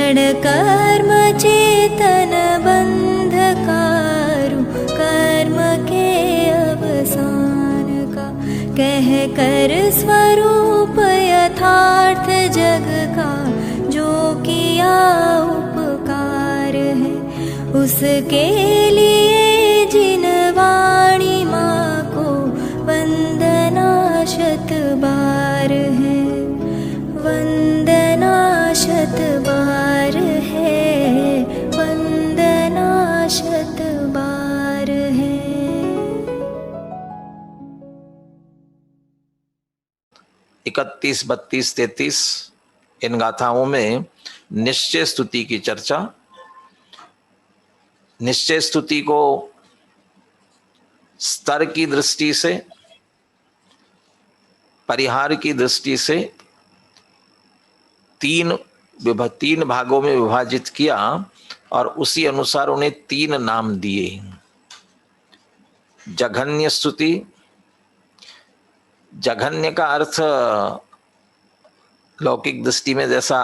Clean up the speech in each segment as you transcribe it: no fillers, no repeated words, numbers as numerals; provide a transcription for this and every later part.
जड़ कर्म चेतन बंधकारु, कर्म के अवसान का कह कर स्वरूप यथार्थ जग का, जो किया उपकार है उसके लिए जिन वाणी माँ को वंदना शत बार है, वंदना शत बार है, वंदना शत बार है। 31, 32, 33 इन गाथाओं में निश्चय स्तुति की चर्चा। निश्चय स्तुति को स्तर की दृष्टि से, परिहार की दृष्टि से तीन भागों में विभाजित किया और उसी अनुसार उन्हें 3 नाम दिए। जघन्य स्तुति, जघन्य का अर्थ लौकिक दृष्टि में जैसा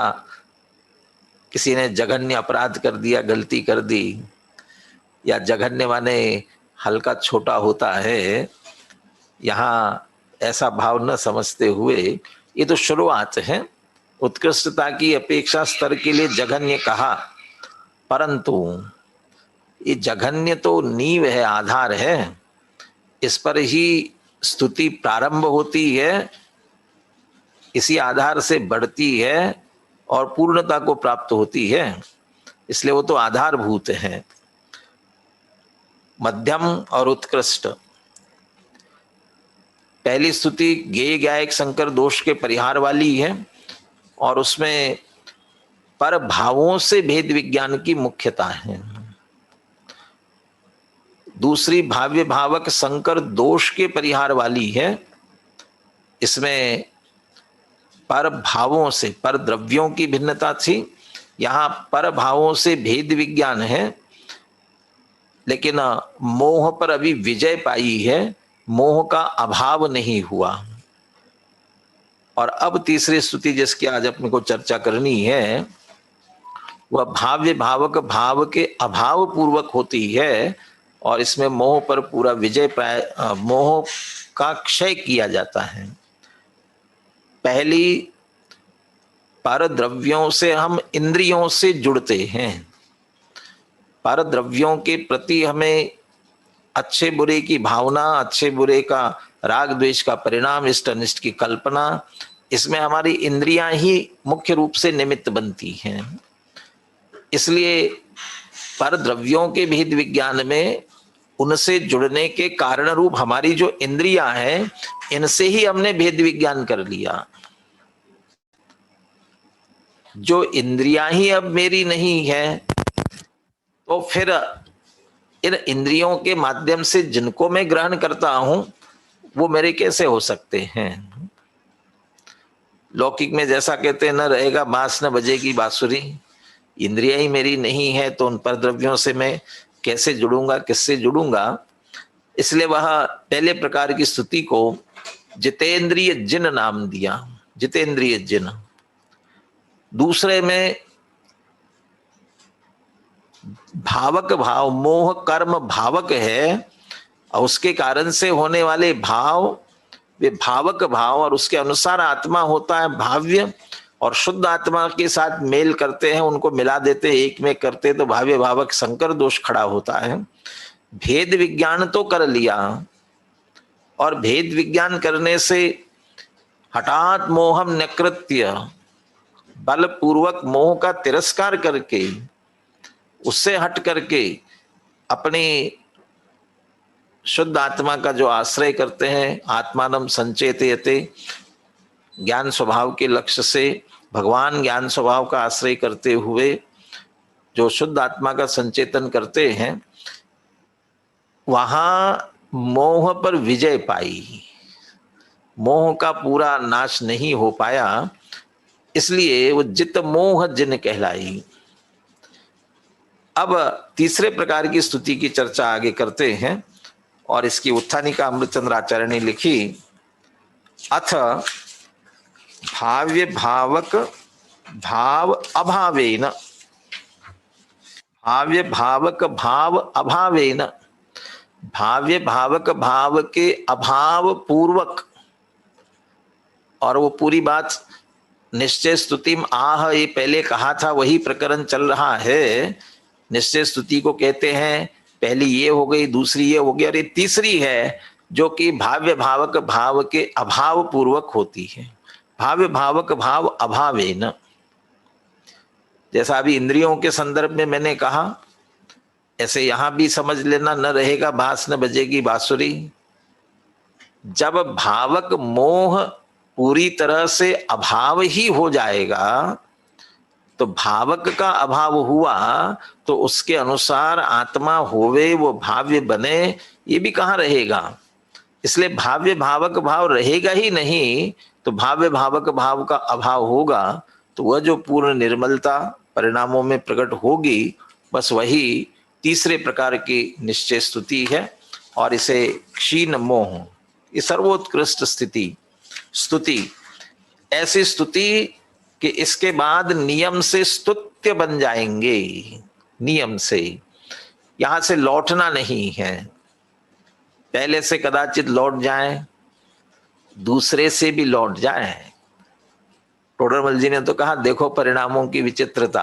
किसी ने जघन्य अपराध कर दिया, गलती कर दी, या जघन्य माने हल्का छोटा होता है, यहाँ ऐसा भाव न समझते हुए ये तो शुरुआत है। उत्कृष्टता की अपेक्षा स्तर के लिए जघन्य कहा, परंतु ये जघन्य तो नींव है, आधार है, इस पर ही स्तुति प्रारंभ होती है, इसी आधार से बढ़ती है और पूर्णता को प्राप्त होती है, इसलिए वो तो आधारभूत है। मध्यम और उत्कृष्ट, पहली स्तुति गेय गायक शंकर दोष के परिहार वाली है और उसमें पर भावों से भेद विज्ञान की मुख्यता है। दूसरी भाव्य भावक शंकर दोष के परिहार वाली है, इसमें पर भावों से, पर द्रव्यों की भिन्नता थी, यहाँ पर भावों से भेद विज्ञान है, लेकिन मोह पर अभी विजय पाई है, मोह का अभाव नहीं हुआ। और अब तीसरी स्तुति जिसकी आज अपने को चर्चा करनी है वह भाव्य भावक भाव के अभाव पूर्वक होती है और इसमें मोह पर पूरा विजय पाए, मोह का क्षय किया जाता है। पहली, पर द्रव्यों से हम इंद्रियों से जुड़ते हैं, पर द्रव्यों के प्रति हमें अच्छे बुरे की भावना, अच्छे बुरे का राग द्वेष का परिणाम, इष्ट अनिष्ट की कल्पना, इसमें हमारी इंद्रियां ही मुख्य रूप से निमित्त बनती हैं। इसलिए पर द्रव्यों के भेद विज्ञान में उनसे जुड़ने के कारण रूप हमारी जो इंद्रियां हैं, इनसे ही हमने भेद विज्ञान कर लिया। जो इंद्रियां ही अब मेरी नहीं है, तो फिर इन इंद्रियों के माध्यम से जिनको मैं ग्रहण करता हूं वो मेरे कैसे हो सकते हैं। लौकिक में जैसा कहते हैं, न रहेगा बांस न बजेगी बांसुरी, इंद्रियां ही मेरी नहीं है तो उन पर द्रव्यों से मैं कैसे जुड़ूंगा, किससे जुड़ूंगा। इसलिए वह पहले प्रकार की स्तुति को जितेंद्रिय जिन नाम दिया, जितेंद्रिय जिन। दूसरे में भावक भाव, मोह कर्म भावक है और उसके कारण से होने वाले भाव वे भावक भाव, और उसके अनुसार आत्मा होता है भाव्य, और शुद्ध आत्मा के साथ मेल करते हैं, उनको मिला देते हैं, एक में करते तो भाव्य भावक शंकर दोष खड़ा होता है। भेद विज्ञान तो कर लिया और भेद विज्ञान करने से हठात मोहम निकृत्य, बलपूर्वक मोह का तिरस्कार करके, उससे हट करके अपनी शुद्ध आत्मा का जो आश्रय करते हैं, आत्मानम संचेतयते, ज्ञान स्वभाव के लक्ष्य से भगवान ज्ञान स्वभाव का आश्रय करते हुए जो शुद्ध आत्मा का संचेतन करते हैं, वहां मोह पर विजय पाई, मोह का पूरा नाश नहीं हो पाया, इसलिए वो जित मोह जिन कहलाई। अब तीसरे प्रकार की स्तुति की चर्चा आगे करते हैं और इसकी उत्थानिका अमृतचंद्र आचार्य ने लिखी। अथ भाव्य भावक भाव अभावेन, भाव्य भावक भाव अभावेन, भाव्य भावक भाव के अभाव पूर्वक, और वो पूरी बात निश्चय स्तुति में आह ये पहले कहा था वही प्रकरण चल रहा है। निश्चय स्तुति को कहते हैं, पहली ये हो गई, दूसरी ये हो गई, और ये तीसरी है जो कि भाव्य भावक भाव के अभाव पूर्वक होती है। भाव्य भावक भाव अभावेन, जैसा अभी इंद्रियों के संदर्भ में मैंने कहा, ऐसे यहां भी समझ लेना, न रहेगा बांस न बजेगी बांसुरी। जब भावक मोह पूरी तरह से अभाव ही हो जाएगा, तो भावक का अभाव हुआ तो उसके अनुसार आत्मा होवे वो भाव्य बने, ये भी कहाँ रहेगा। इसलिए भाव्य भावक भाव रहेगा ही नहीं, तो भाव्य भावक भाव का अभाव होगा, तो वह जो पूर्ण निर्मलता परिणामों में प्रकट होगी, बस वही तीसरे प्रकार की निश्चय स्तुति है। और इसे क्षीण मोह, ये सर्वोत्कृष्ट स्तुति, ऐसी स्तुति कि इसके बाद नियम से स्तुत्य बन जाएंगे। नियम से, यहां से लौटना नहीं है, पहले से कदाचित लौट जाए, दूसरे से भी लौट जाए। टोडरमल जी ने तो कहा, देखो परिणामों की विचित्रता।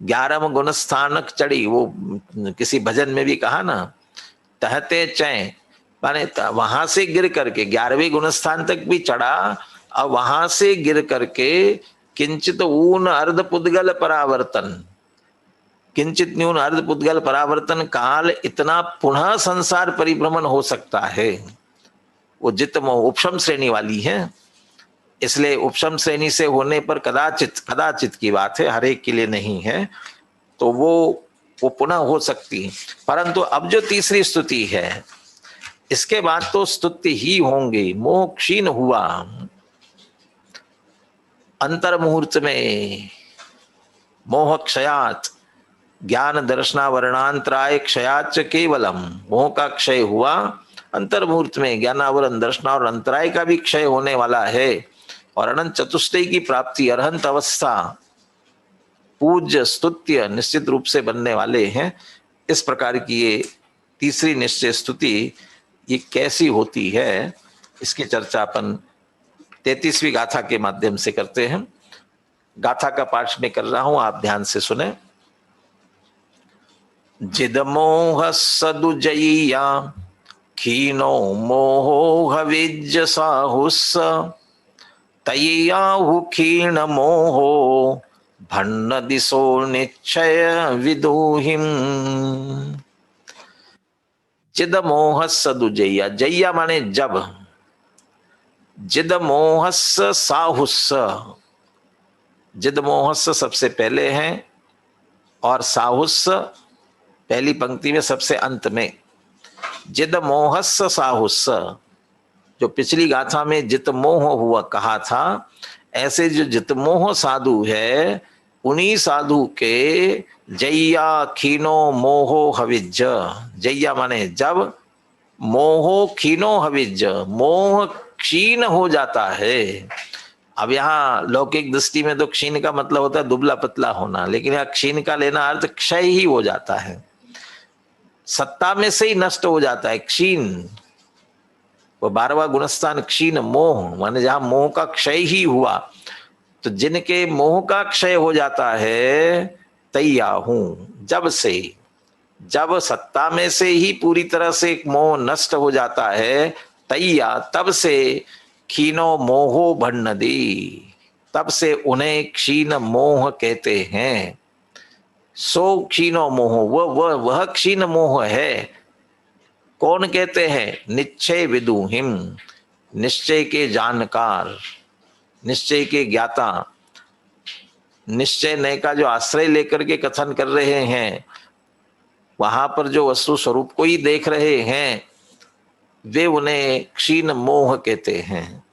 11 गुण स्थानक चढ़ी, वो किसी भजन में भी कहा ना, तहते चय, माने वहां से गिर करके 11वें गुण स्थान तक भी चढ़ा, और वहां से गिर करके किंचित ऊन अर्ध पुद्गल परावर्तन, किंचित न्यून अर्ध पुद्गल परावर्तन काल, इतना पुनः संसार परिभ्रमण हो सकता है। वो जित मोह उपशम श्रेणी वाली है, इसलिए उपशम श्रेणी से होने पर कदाचित की बात है, हर एक के लिए नहीं है, तो वो पुनः हो सकती है। परंतु अब जो तीसरी स्तुति है, इसके बाद तो स्तुति ही होंगे। मोह क्षीण हुआ, अंतर मुहूर्त में मोह क्षयात, ज्ञान दर्शना वर्णांतराय क्षयाच केवलम, मोह का क्षय हुआ, अंतर मुहूर्त में ज्ञानावरण दर्शना और अंतराय का भी क्षय होने वाला है, और अनंत चतुष्टय की प्राप्ति, अरहंत अवस्था, पूज्य स्तुत्य निश्चित रूप से बनने वाले हैं। इस प्रकार की ये तीसरी निश्चय स्तुति ये कैसी होती है, इसकी चर्चा अपन 33वीं गाथा के माध्यम से करते हैं। गाथा का पाठ में कर रहा हूं, आप ध्यान से सुने। जिद मोह सदुजयिया क्षीणो मोहो हविज साहुस, तय्याहु क्षीण मोहो भन्न दिशो निश्चय विदुहिम। जिद मोह सदुजय्या, जय्या माने जब, जिद मोहस्स साहुस्स, जिद मोहस्स सबसे पहले हैं और साहुस्स पहली पंक्ति में सबसे अंत में। जिद मोहस्स साहुस्स, जो पिछली गाथा में जित मोह हुआ कहा था, ऐसे जो जित मोह साधु है, उन्हीं साधु के जय्या क्षीणो मोहो हविज, जय्या माने जब, मोहो क्षीणो हविज, मोह क्षीण हो जाता है। अब यहाँ लौकिक दृष्टि में तो क्षीण का मतलब होता है दुबला पतला होना, लेकिन यहाँ क्षीण का लेना अर्थ क्षय ही हो जाता है, सत्ता में से ही नष्ट हो जाता है। क्षीण, वो 12वां गुणस्थान क्षीण मोह, माने जहां मोह का क्षय ही हुआ, तो जिनके मोह का क्षय हो जाता है, तैया हूं, जब से, जब सत्ता में से ही पूरी तरह से मोह नष्ट हो जाता है, तैया तब से, क्षीणो मोहो भन्नदी, तब से उन्हें क्षीण मोह कहते हैं। सो क्षीणो मोह, वह क्षीण मोह है। कौन कहते हैं? निश्चय विदुहिम, निश्चय के जानकार, निश्चय के ज्ञाता, निश्चय नय का जो आश्रय लेकर के कथन कर रहे हैं, वहां पर जो वस्तु स्वरूप को ही देख रहे हैं, वे उन्हें क्षीण मोह कहते हैं।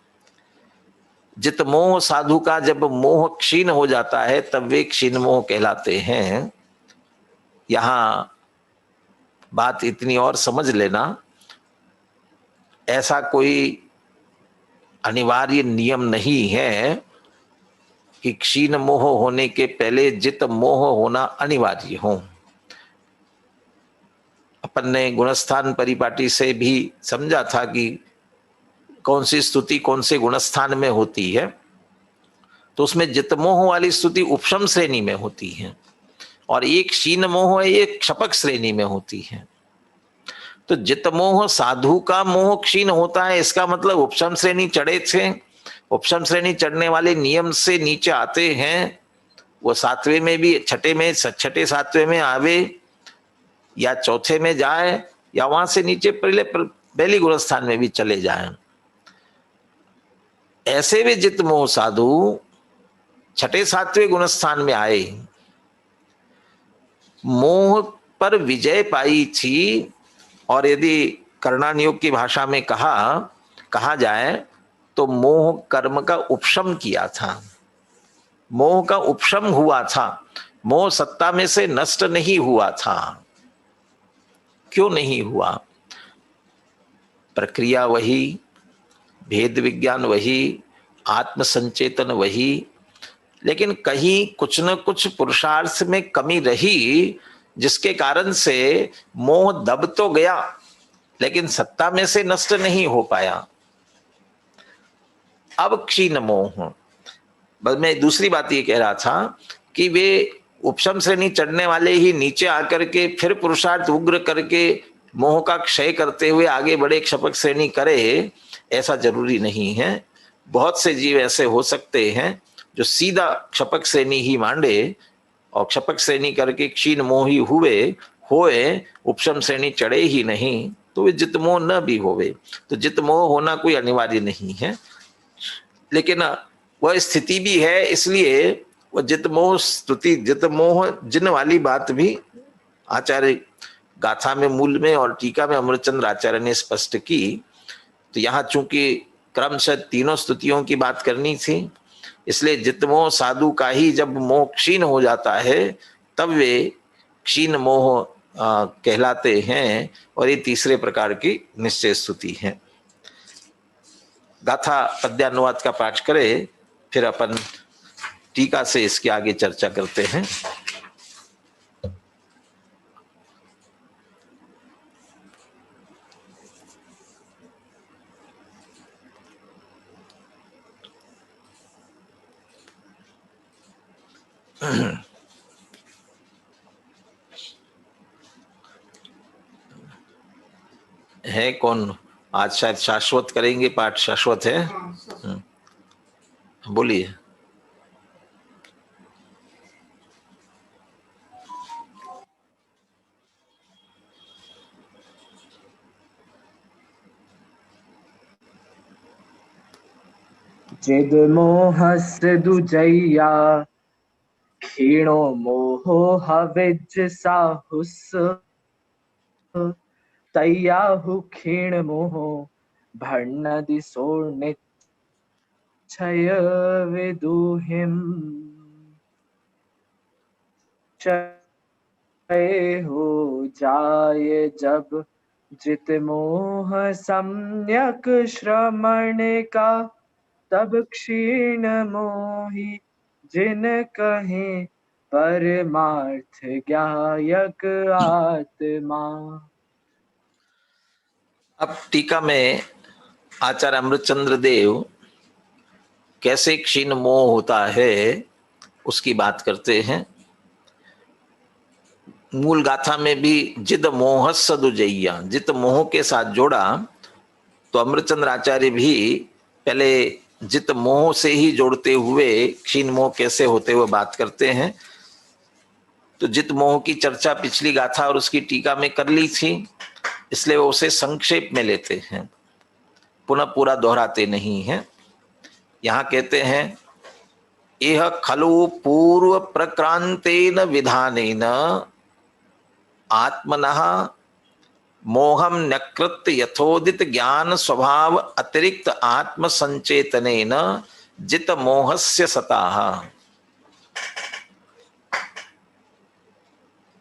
जित मोह साधु का जब मोह क्षीण हो जाता है, तब वे क्षीण मोह कहलाते हैं। यहां बात इतनी और समझ लेना, ऐसा कोई अनिवार्य नियम नहीं है कि क्षीण मोह होने के पहले जित मोह होना अनिवार्य हो। अपन ने गुणस्थान परिपाटी से भी समझा था कि कौन सी स्तुति कौन से गुणस्थान में होती है, तो उसमें जित मोह वाली स्तुति उपशम श्रेणी में होती है और एक क्षीण मोह है एक क्षपक श्रेणी में होती है। तो जित मोह साधु का मोह क्षीण होता है, इसका मतलब उपशम श्रेणी चढ़े थे, उपशम श्रेणी चढ़ने वाले नियम से नीचे आते हैं, वो सातवें में भी छठे सातवें में आवे या चौथे में जाए या वहां से नीचे पहली गुणस्थान में भी चले जाए। ऐसे भी जित मोह साधु छठे सातवें गुणस्थान में आए, मोह पर विजय पाई थी। और यदि कर्णानियोग की भाषा में कहा जाए तो मोह कर्म का उपशम किया था, मोह का उपशम हुआ था, मोह सत्ता में से नष्ट नहीं हुआ था। क्यों नहीं हुआ? प्रक्रिया वही, भेद विज्ञान वही, आत्म संचेतन वही, लेकिन कहीं कुछ न कुछ पुरुषार्थ में कमी रही, जिसके कारण से मोह दब तो गया लेकिन सत्ता में से नष्ट नहीं हो पाया। अब क्षीण मोह, बस मैं दूसरी बात ये कह रहा था कि वे उपशम श्रेणी चढ़ने वाले ही नीचे आकर के फिर पुरुषार्थ उग्र करके मोह का क्षय करते हुए आगे बढ़े क्षपक श्रेणी करे, ऐसा जरूरी नहीं है। बहुत से जीव ऐसे हो सकते हैं जो सीधा क्षपक श्रेणी ही मांडे और क्षपक श्रेणी करके क्षीण मोही होए उपशम श्रेणी चढ़े ही नहीं, तो वे जित मोह न भी होवे। तो जित मोह होना कोई अनिवार्य नहीं है, लेकिन वह स्थिति भी है, इसलिए वह जित मोह स्तुति जित मोह जिन वाली बात भी आचार्य गाथा में मूल में और टीका में अमृतचंद्र आचार्य ने स्पष्ट की। तो यहाँ चूंकि क्रमशः तीनों स्तुतियों की बात करनी थी, इसलिए जित मोह साधु का ही जब मोह क्षीण हो जाता है तब वे क्षीण मोह कहलाते हैं, और ये तीसरे प्रकार की निश्चय स्तुति है। गाथा पद्यानुवाद का पाठ करें, फिर अपन टीका से इसके आगे चर्चा करते हैं। है कौन आज? शायद शाश्वत करेंगे पाठ। शाश्वत है, बोलिए। जिद मोहस्य दुजैया क्षीणो मोहो हविज साहुस तैयाहु क्षीण मोहो भर्ण दिशो निश्चय विदुहिम क्षय हो जाए जब जित मोह सम्यक श्रमण का, तब क्षीण मोही जिन कहे परमार्थ ज्ञायक आत्मा। अब टीका में आचार्य अमृतचंद्र देव कैसे क्षीण मोह होता है उसकी बात करते हैं। मूल गाथा में भी जिद मोह सदुजैया, जित मोह के साथ जोड़ा, तो अमृतचंद्र आचार्य भी पहले जित मोह से ही जोड़ते हुए क्षीण मोह कैसे होते हुए बात करते हैं। तो जित मोह की चर्चा पिछली गाथा और उसकी टीका में कर ली थी, इसलिए वो उसे संक्षेप में लेते हैं, पुनः पूरा दोहराते नहीं हैं। यहाँ कहते हैं यह खलु पूर्व प्रक्रांतेन विधानेन आत्मनः मोहम नकृत यथोदित ज्ञान स्वभाव अतिरिक्त आत्म संचेतनेन जित मोहस्य सताः।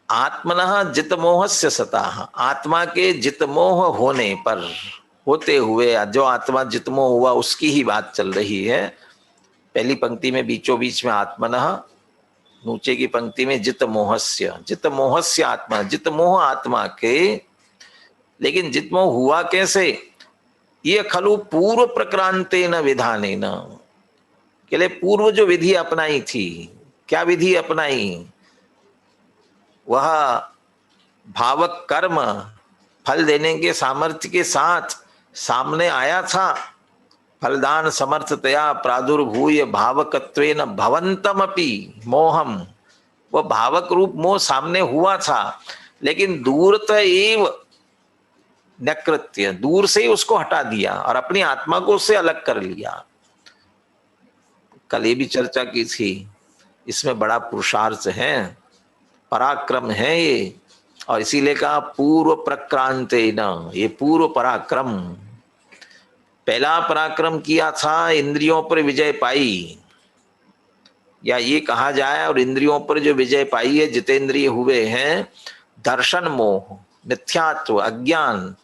आत्मनः जित मोहस्य सताः, आत्मा के जित मोह होने पर, होते हुए जो आत्मा जित मोह हुआ उसकी ही बात चल रही है। पहली पंक्ति में बीचों बीच में आत्मनः, नीचे की पंक्ति में जित मोहस्य आत्मा, जित मोह आत्मा के। लेकिन जित मोह हुआ कैसे? ये खलु पूर्व प्रक्रांते न विधाने न, के लिए पूर्व जो विधि अपनाई थी, क्या विधि अपनाई? वह भावक कर्म फल देने के सामर्थ्य के साथ सामने आया था। फलदान समर्थतया प्रादुर्भूय भावकत्वेन भवन्तमपि मोहम, वह भावक रूप मोह सामने हुआ था, लेकिन दूरत एव नकृत्य, दूर से ही उसको हटा दिया और अपनी आत्मा को उससे अलग कर लिया। कल ये भी चर्चा की थी, इसमें बड़ा पुरुषार्थ है, पराक्रम है ये, और इसीलिए कहा पूर्व प्रक्रांते न, ये पूर्व पराक्रम। पहला पराक्रम किया था इंद्रियों पर विजय पाई, या ये कहा जाए और इंद्रियों पर जो विजय पाई है, जितेंद्रिय हुए हैं, दर्शन मोह, मिथ्यात्व, अज्ञान,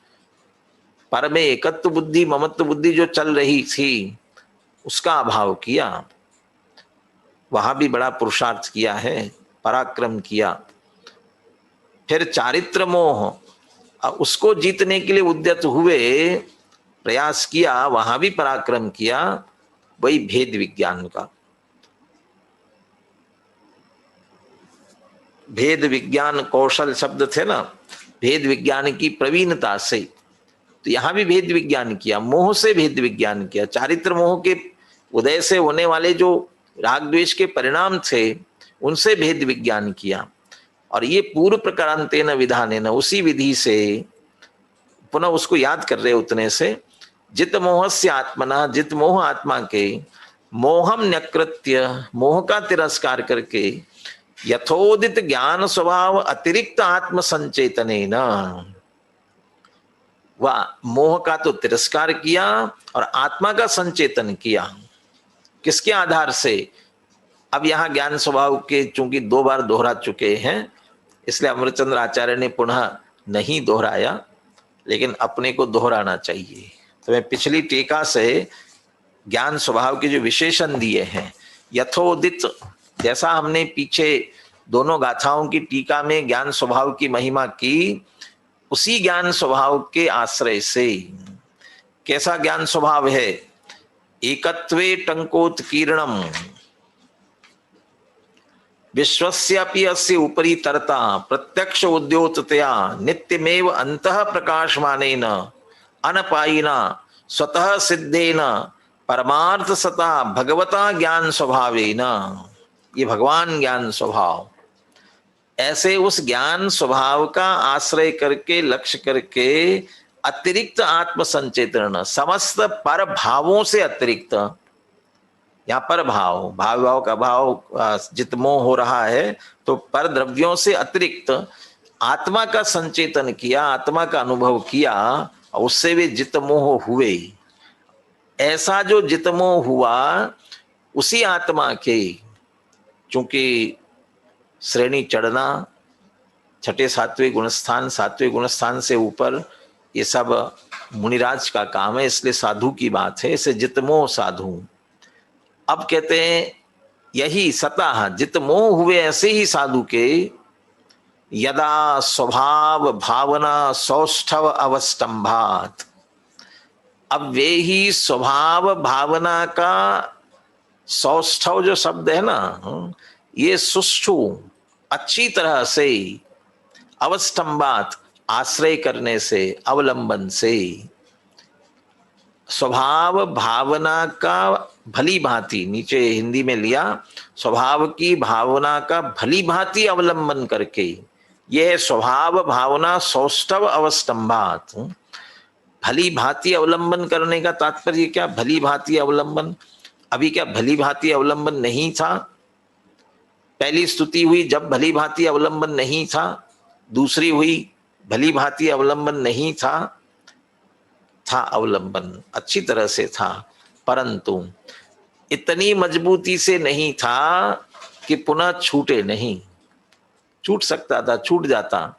पर में एकत्व बुद्धि, ममत्व बुद्धि जो चल रही थी, उसका अभाव किया। वहां भी बड़ा पुरुषार्थ किया है, पराक्रम किया। फिर चारित्र मोह, उसको जीतने के लिए उद्यत हुए, प्रयास किया, वहां भी पराक्रम किया। वही भेद विज्ञान का, भेद विज्ञान कौशल शब्द थे ना, भेद विज्ञान की प्रवीणता से, तो यहां भी भेद विज्ञान किया, मोह से भेद विज्ञान किया। चारित्र मोह के उदय से होने वाले जो राग द्वेष के परिणाम थे, उनसे भेद विज्ञान किया। और ये पूर्व प्रकारांतेन विधानेन, उसी विधि से पुनः उसको याद कर रहे उतने से, जित मोहस्य आत्मना, जित मोह आत्मा के, मोहम न्यकृत्य, मोह का तिरस्कार करके, यथोदित ज्ञान स्वभाव अतिरिक्त आत्म संचेतनेन, वह मोह का तो तिरस्कार किया और आत्मा का संचेतन किया। किसके आधार से? अब यहां ज्ञान स्वभाव के चूंकि 2 बार दोहरा चुके हैं, इसलिए अमृतचंद्र आचार्य ने पुनः नहीं दोहराया, लेकिन अपने को दोहराना चाहिए। तो मैं पिछली टीका से ज्ञान स्वभाव के जो विशेषण दिए हैं, यथोदित, जैसा हमने पीछे दोनों गाथाओं की टीका में ज्ञान स्वभाव की महिमा की, उसी ज्ञान स्वभाव के आश्रय से। कैसा ज्ञान स्वभाव है? एकत्वे टंकोत्कीर्णम विश्वस्यापि अस्य उपरि तरता प्रत्यक्ष उद्योततया नित्यमेव अंतः प्रकाशमानेन अनपायिना स्वतः सिद्धेन परमार्थ सता भगवता ज्ञान स्वभावेन, ये भगवान ज्ञान स्वभाव। ऐसे उस ज्ञान स्वभाव का आश्रय करके, लक्ष्य करके, अतिरिक्त आत्म संचेतन, समस्त पर भावों से अतिरिक्त, यहाँ पर भाव, भाव का भाव जित मोह हो रहा है, तो पर द्रव्यों से अतिरिक्त आत्मा का संचेतन किया, आत्मा का अनुभव किया, और उससे वे जित मोह हुए। ऐसा जो जित मोह हुआ, उसी आत्मा के, चूंकि श्रेणी चढ़ना, छठे सातवें गुणस्थान, सातवें गुणस्थान से ऊपर, ये सब मुनिराज का काम है, इसलिए साधु की बात है, इसे जितमोह साधु। अब कहते हैं यही सता जित मोह हुए ऐसे ही साधु के, यदा स्वभाव भावना सौष्ठव अवस्तंभात, अब वे ही स्वभाव भावना का सौष्ठव जो शब्द है ना, ये सुष्ठु अच्छी तरह से, अवस्तंभात आश्रय करने से, अवलंबन से, स्वभाव भावना का भली भांति, नीचे हिंदी में लिया, स्वभाव की भावना का भली भांति अवलंबन करके, यह स्वभाव भावना सौष्ठव अवस्तंभात। भली भांति अवलंबन करने का तात्पर्य क्या? भली भांति अवलंबन, अभी क्या भली भांति अवलंबन नहीं था? पहली स्तुति हुई जब भली भांति अवलंबन नहीं था, दूसरी हुई भली भांति अवलंबन नहीं था, था अवलंबन, अच्छी तरह से था, परंतु इतनी मजबूती से नहीं था कि पुनः छूटे नहीं। छूट सकता था, छूट जाता,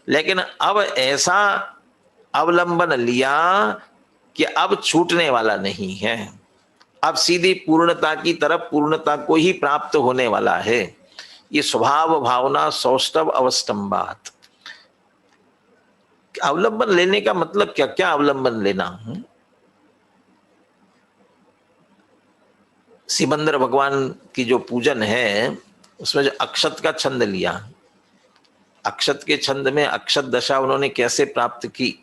लेकिन अब ऐसा अवलंबन लिया कि अब छूटने वाला नहीं है, अब सीधी पूर्णता की तरफ, पूर्णता को ही प्राप्त होने वाला है। ये स्वभाव भावना सौष्ठव अवस्टम्भात। अवलंबन लेने का मतलब क्या? क्या अवलंबन लेना? सिमंदर भगवान की जो पूजन है उसमें जो अक्षत का छंद लिया, अक्षत के छंद में अक्षत दशा उन्होंने कैसे प्राप्त की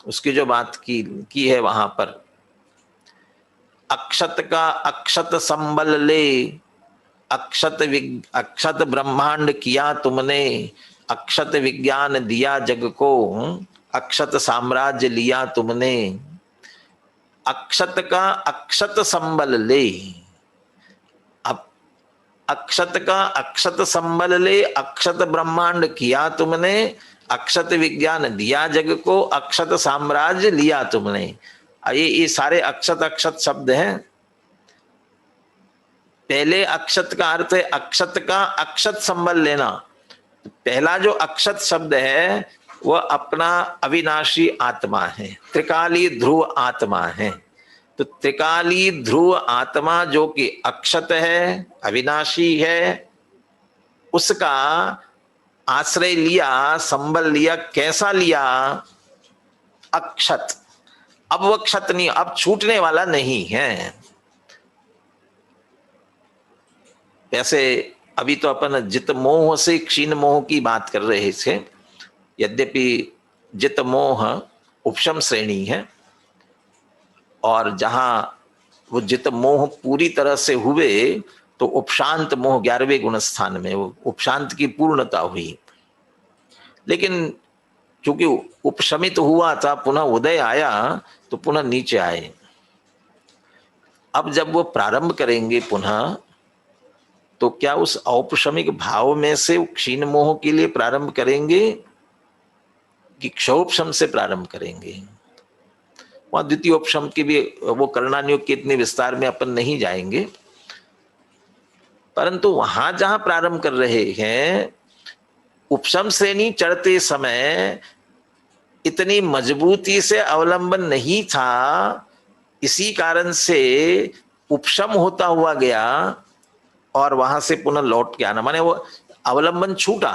उसकी जो बात की है वहां पर, अक्षत का अक्षत संबल ले, अक्षत ब्रह्मांड किया तुमने, अक्षत विज्ञान दिया जग को, अक्षत साम्राज्य लिया तुमने। अक्षत का अक्षत संबल ले, अब अक्षत का अक्षत संबल ले, अक्षत ब्रह्मांड किया तुमने, अक्षत विज्ञान दिया जग को, अक्षत साम्राज्य लिया तुमने। ये सारे अक्षत अक्षत शब्द हैं। पहले अक्षत का अर्थ है अक्षत का अक्षत संबल लेना। पहला जो अक्षत शब्द है वह अपना अविनाशी आत्मा है, त्रिकाली ध्रुव आत्मा है। तो त्रिकाली ध्रुव आत्मा जो कि अक्षत है, अविनाशी है, उसका आश्रय लिया, संबल लिया। कैसा लिया? अक्षत। अब वह क्षत नहीं, अब छूटने वाला नहीं है। वैसे अभी तो अपन जित मोह से क्षीण मोह की बात कर रहे थे। यद्यपि जित मोह उपशम श्रेणी है, और जहां वो जित मोह पूरी तरह से हुए तो उपशांत मोह 11वें गुण स्थान में वो उपशांत की पूर्णता हुई। लेकिन क्योंकि उपशमित हुआ था, पुनः उदय आया तो पुनः नीचे आए। अब जब वो प्रारंभ करेंगे पुनः, तो क्या उस औपशमिक भाव में से क्षीण मोह के लिए प्रारंभ करेंगे कि क्षोपशम से प्रारंभ करेंगे? वहां द्वितीय उपशम की भी वो करणानियोग के इतने विस्तार में अपन नहीं जाएंगे, परंतु वहां जहां प्रारंभ कर रहे हैं, उपशम श्रेणी चढ़ते समय इतनी मजबूती से अवलंबन नहीं था, इसी कारण से उपशम होता हुआ गया और वहां से पुनः लौट के आना, माने वो अवलंबन छूटा।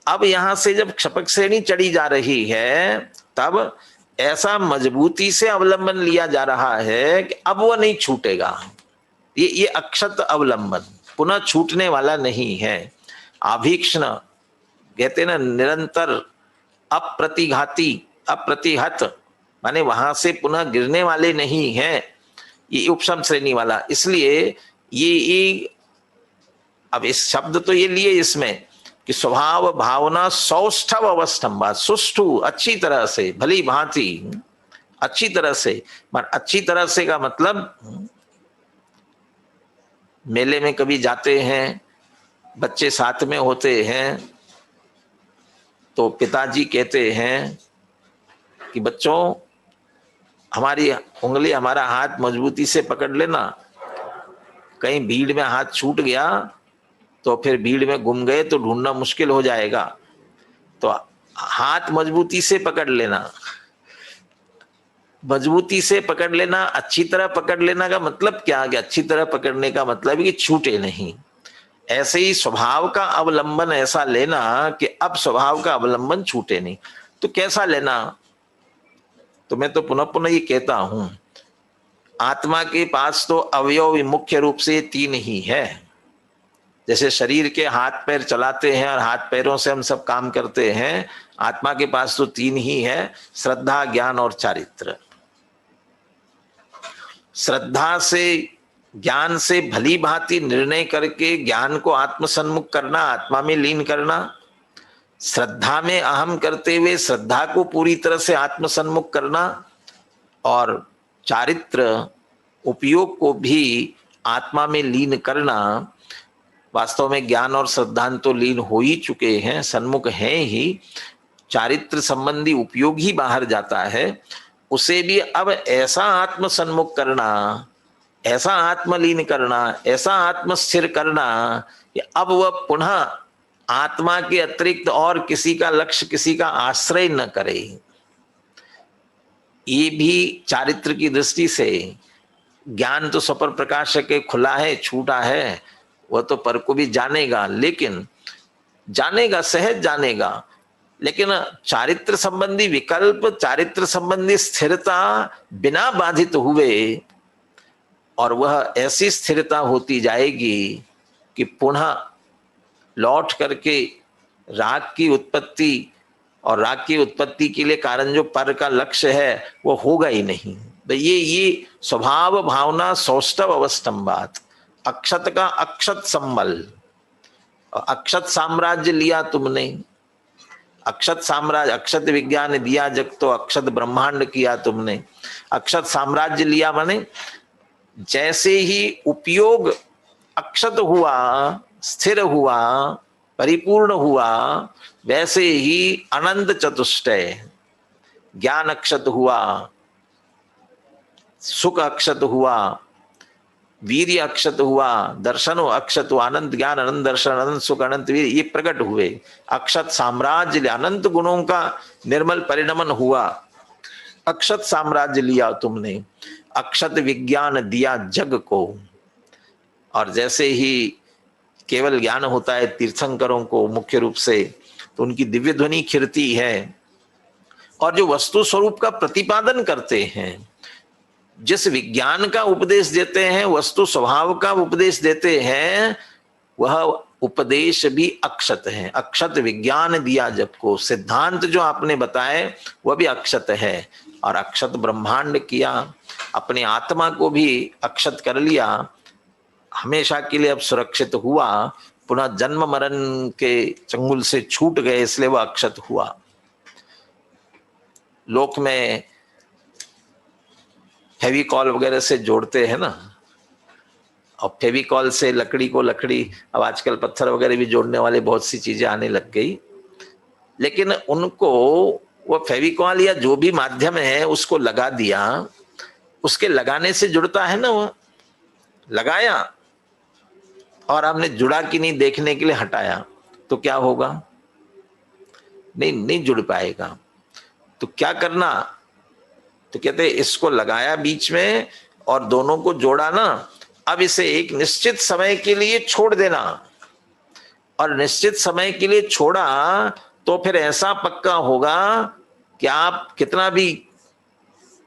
अब यहां से जब क्षपक श्रेणी चढ़ी जा रही है, तब ऐसा मजबूती से अवलंबन लिया जा रहा है कि अब वो नहीं छूटेगा। ये अक्षत अवलंबन पुनः छूटने वाला नहीं है। आभीक्षण कहते ना, निरंतर अप्रतिघाती, अप्रतिहत, माने वहां से पुनः गिरने वाले नहीं है। ये उपशम श्रेणी वाला, इसलिए ये अब इस शब्द तो ये लिए इसमें कि स्वभाव भावना सौष्ठव अवस्थम्भा, सुष्ठु अच्छी तरह से, भली भांति, अच्छी तरह से। अच्छी तरह से का मतलब, मेले में कभी जाते हैं, बच्चे साथ में होते हैं, तो पिताजी कहते हैं कि बच्चों हमारी उंगली, हमारा हाथ मजबूती से पकड़ लेना, कहीं भीड़ में हाथ छूट गया तो फिर भीड़ में गुम गए तो ढूंढना मुश्किल हो जाएगा, तो हाथ मजबूती से पकड़ लेना। मजबूती से पकड़ लेना, अच्छी तरह पकड़ लेना का मतलब क्या? कि अच्छी तरह पकड़ने का मतलब है कि छूटे नहीं। ऐसे ही स्वभाव का अवलंबन ऐसा लेना कि अब स्वभाव का अवलंबन छूटे नहीं। तो कैसा लेना? तो मैं तो पुनः पुनः ये कहता हूं, आत्मा के पास तो अवयव मुख्य रूप से 3 ही है। जैसे शरीर के हाथ पैर चलाते हैं और हाथ पैरों से हम सब काम करते हैं, आत्मा के पास तो 3 ही है, श्रद्धा, ज्ञान और चारित्र। श्रद्धा से, ज्ञान से भली भांति निर्णय करके ज्ञान को आत्मसन्मुख करना, आत्मा में लीन करना, श्रद्धा में अहम करते हुए श्रद्धा को पूरी तरह से आत्मसन्मुख करना, और चारित्र उपयोग को भी आत्मा में लीन करना। वास्तव में ज्ञान और श्रद्धा तो लीन हो ही चुके हैं, सन्मुख हैं ही, चारित्र संबंधी उपयोग ही बाहर जाता है। उसे भी अब ऐसा आत्मसन्मुख करना, ऐसा आत्मलीन करना, ऐसा आत्मस्थिर करना कि अब वह पुनः आत्मा के अतिरिक्त और किसी का लक्ष्य, किसी का आश्रय न करे। ये भी चारित्र की दृष्टि से ज्ञान तो सपर प्रकाश के खुला है, छूटा है, वह तो पर को भी जानेगा, लेकिन जानेगा, सहज जानेगा। लेकिन चारित्र संबंधी विकल्प, चारित्र संबंधी स्थिरता बिना बाधित हुए, और वह ऐसी स्थिरता होती जाएगी कि पुनः लौट करके राग की उत्पत्ति, और राग की उत्पत्ति के लिए कारण जो पर का लक्ष्य है वो होगा ही नहीं। ये स्वभाव भावना सौष्ठव अवस्थम्भात, अक्षत का अक्षत संबल, अक्षत साम्राज्य लिया तुमने, अक्षत साम्राज्य, अक्षत विज्ञान दिया जग तो अक्षत ब्रह्मांड किया तुमने। अक्षत साम्राज्य लिया माने जैसे ही उपयोग अक्षत हुआ, स्थिर हुआ, परिपूर्ण हुआ, वैसे ही अनंत चतुष्टय, ज्ञान अक्षत हुआ, सुख अक्षत हुआ, वीर्य अक्षत हुआ, दर्शनो अक्षत हुआ, अनंत ज्ञान, अनंत दर्शन, अनंत सुख, अनंत वीर्य, ये प्रकट हुए। अक्षत साम्राज्य, अनंत गुणों का निर्मल परिणमन हुआ। अक्षत साम्राज्य लिया तुमने, अक्षत विज्ञान दिया जग को। और जैसे ही केवल ज्ञान होता है तीर्थंकरों को मुख्य रूप से, तो उनकी दिव्य ध्वनि खिरती है, और जो वस्तु स्वरूप का प्रतिपादन करते हैं, जिस विज्ञान का उपदेश देते हैं, वस्तु स्वभाव का उपदेश देते हैं, वह उपदेश भी अक्षत है। अक्षत विज्ञान दिया जब को, सिद्धांत जो आपने बताए वह भी अक्षत है। और अक्षत ब्रह्मांड किया, अपने आत्मा को भी अक्षत कर लिया, हमेशा के लिए अब सुरक्षित हुआ, पुनः जन्म मरण के चंगुल से छूट गए, इसलिए वह अक्षत हुआ। लोक में फेविकॉल वगैरह से जोड़ते हैं ना, और फेविकॉल से लकड़ी को लकड़ी, अब आजकल पत्थर वगैरह भी जोड़ने वाले बहुत सी चीजें आने लग गई, लेकिन उनको वो फेविकॉल या जो भी माध्यम है उसको लगा दिया, उसके लगाने से जुड़ता है ना, वो लगाया और हमने जुड़ा कि नहीं देखने के लिए हटाया, तो क्या होगा? नहीं जुड़ पाएगा। तो क्या करना? तो कहते इसको लगाया बीच में और दोनों को जोड़ा ना, अब इसे एक निश्चित समय के लिए छोड़ देना, और निश्चित समय के लिए छोड़ा तो फिर ऐसा पक्का होगा कि आप कितना भी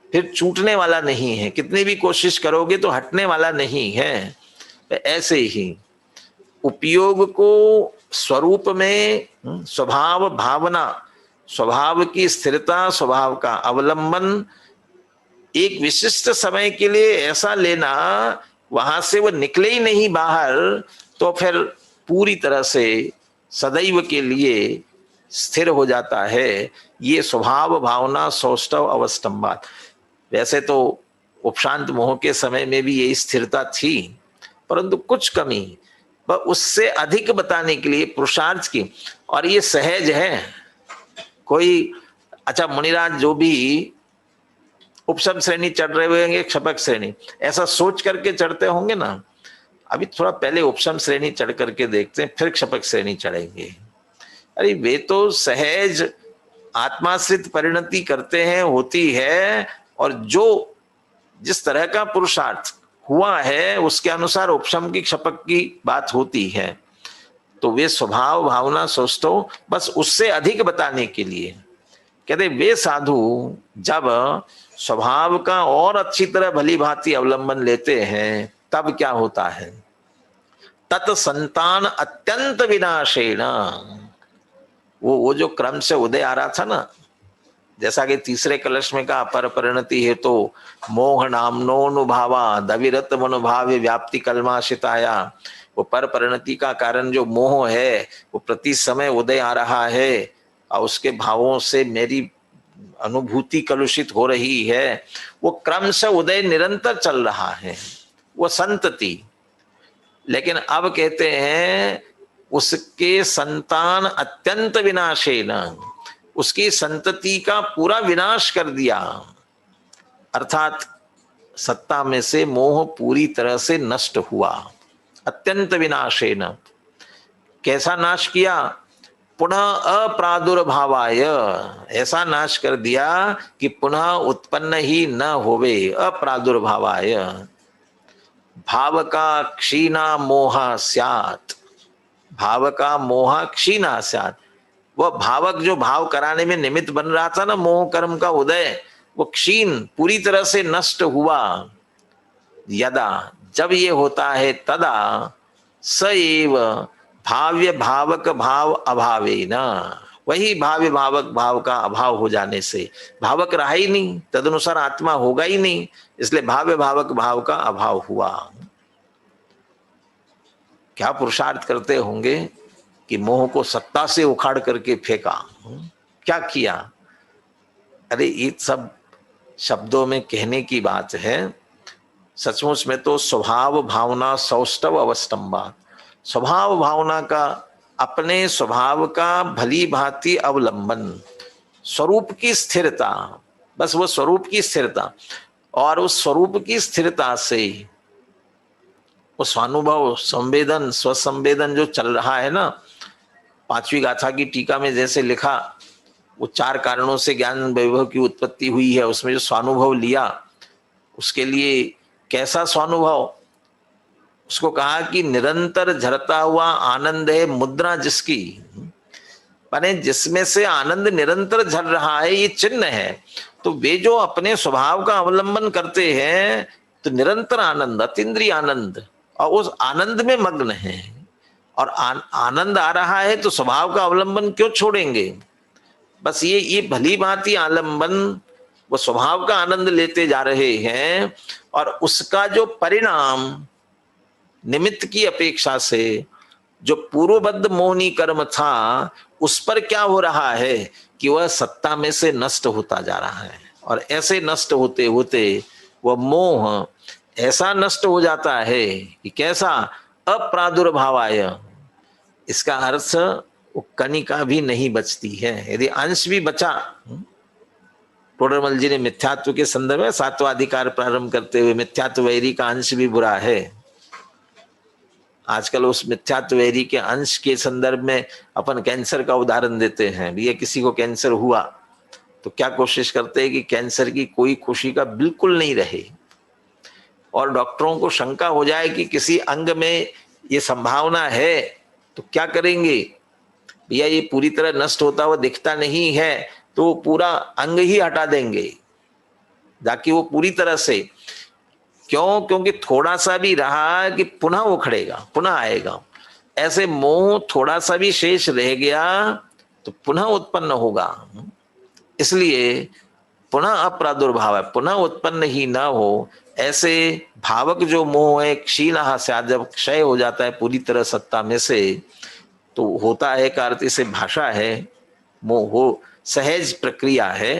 फिर छूटने वाला नहीं है, कितनी भी कोशिश करोगे तो हटने वाला नहीं है। ऐसे ही उपयोग को स्वरूप में स्वभाव भावना, स्वभाव की स्थिरता, स्वभाव का अवलंबन एक विशिष्ट समय के लिए ऐसा लेना, वहां से वो निकले ही नहीं बाहर, तो फिर पूरी तरह से सदैव के लिए स्थिर हो जाता है। ये स्वभाव भावना सौष्ठव अवस्थम्भात। वैसे तो उपशांत मोह के समय में भी यही स्थिरता थी, परंतु कुछ कमी वह उससे अधिक बताने के लिए पुरुषार्थ की, और ये सहज है। कोई अच्छा मुनिराज जो भी उपशम श्रेणी चढ़ रहे होंगे, क्षपक श्रेणी, ऐसा सोच करके चढ़ते होंगे ना, अभी थोड़ा पहले उपशम श्रेणी चढ़ करके देखते हैं, फिर क्षपक श्रेणी चढ़ेंगे। अरे वे तो सहज आत्माश्रित परिणति करते हैं, होती है, और जो जिस तरह का पुरुषार्थ हुआ है उसके अनुसार उपशम की क्षपक की बात होती है। तो वे स्वभाव भावना सोचते बस उससे अधिक बताने के लिए कहते, वे साधु जब स्वभाव का और अच्छी तरह भली भांति अवलंबन लेते हैं, तब क्या होता है? तत् संतान अत्यंत विनाशेण, वो जो क्रम से उदय आ रहा था ना, जैसा कि तीसरे कलश में कहा, पर परिणति है तो मोह नामनोनुभावा दविरत मनोभाव व्याप्ति कलमाशिताया। वो पर परिणति का कारण जो मोह है वो प्रति समय उदय आ रहा है, और उसके भावों से मेरी अनुभूति कलुषित हो रही है। वो क्रम से उदय निरंतर चल रहा है, वो संतति। लेकिन अब कहते हैं उसके संतान अत्यंत विनाशेन, उसकी संतति का पूरा विनाश कर दिया, अर्थात सत्ता में से मोह पूरी तरह से नष्ट हुआ। अत्यंत विनाशेन, कैसा नाश किया? पुनः अप्रादुर्भावाय, ऐसा नाश कर दिया कि पुनः उत्पन्न ही न होवे। अप्रादुर्भावाय, भाव का क्षीणा मोहा स्यात्, भाव का मोहा क्षीणा स्यात्। वह भावक जो भाव कराने में निमित्त बन रहा था ना, मोह कर्म का उदय, वो क्षीण पूरी तरह से नष्ट हुआ। यदा जब ये होता है, तदा स एव भाव्य भावक भाव अभावेन, वही भाव्य भावक भाव का अभाव हो जाने से, भावक रहा ही नहीं, तदनुसार आत्मा होगा ही नहीं, इसलिए भाव्य भावक भाव का अभाव हुआ। क्या पुरुषार्थ करते होंगे कि मोह को सत्ता से उखाड़ करके फेंका, क्या किया। अरे ये सब शब्दों में कहने की बात है, सचमुच में तो स्वभाव भावना सौष्ठव अवस्टम्बा, स्वभाव भावना का, अपने स्वभाव का भली भांति अवलंबन, स्वरूप की स्थिरता, बस वो स्वरूप की स्थिरता, और उस स्वरूप की स्थिरता से वो स्वानुभव संवेदन स्वसंवेदन जो चल रहा है ना, पांचवी गाथा की टीका में जैसे लिखा, वो 4 कारणों से ज्ञान वैभव की उत्पत्ति हुई है, उसमें जो स्वानुभव लिया, उसके लिए कैसा स्वानुभव, उसको कहा कि निरंतर झरता हुआ आनंद है मुद्रा जिसकी, माने जिसमें से आनंद निरंतर झर रहा है, ये चिन्ह है। तो वे जो अपने स्वभाव का अवलंबन करते हैं तो निरंतर आनंद, अतीन्द्रिय आनंद, और उस आनंद में मग्न है, और आनंद आ रहा है तो स्वभाव का अवलंबन क्यों छोड़ेंगे। बस ये भली भांति आलंबन, वो स्वभाव का आनंद लेते जा रहे हैं, और उसका जो परिणाम निमित्त की अपेक्षा से जो पूर्वबद्ध मोहनी कर्म था, उस पर क्या हो रहा है कि वह सत्ता में से नष्ट होता जा रहा है, और ऐसे नष्ट होते होते वह मोह ऐसा नष्ट हो जाता है कि कैसा, अप्रादुर्भावाय, इसका अर्थ वो कणिका भी नहीं बचती है। यदि अंश भी बचा, टोडरमल जी ने मिथ्यात्व के संदर्भ में 7वां अधिकार प्रारंभ करते हुए, मिथ्यात्व वैरी का अंश भी बुरा है। आजकल उस मिथ्यात्व वैरी के अंश के संदर्भ में अपन कैंसर का उदाहरण देते हैं। भैया किसी को कैंसर हुआ तो क्या कोशिश करते हैं कि कैंसर की कोई खुशी का बिल्कुल नहीं रहे, और डॉक्टरों को शंका हो जाए कि किसी अंग में ये संभावना है तो क्या करेंगे, भैया ये पूरी तरह नष्ट होता हुआ दिखता नहीं है तो पूरा अंग ही हटा देंगे ताकि वो पूरी तरह से, क्यों, क्योंकि थोड़ा सा भी रहा कि पुनः वो खड़ेगा, पुनः आएगा। ऐसे मोह थोड़ा सा भी शेष रह गया तो पुनः उत्पन्न होगा, इसलिए पुनः अप्रादुर्भाव है, पुनः उत्पन्न ही ना हो। ऐसे भावक जो मोह है, क्षीणः स्यात्, जब क्षय हो जाता है पूरी तरह सत्ता में से, तो होता है का अर्थ से भाषा है, मोह हो सहज प्रक्रिया है,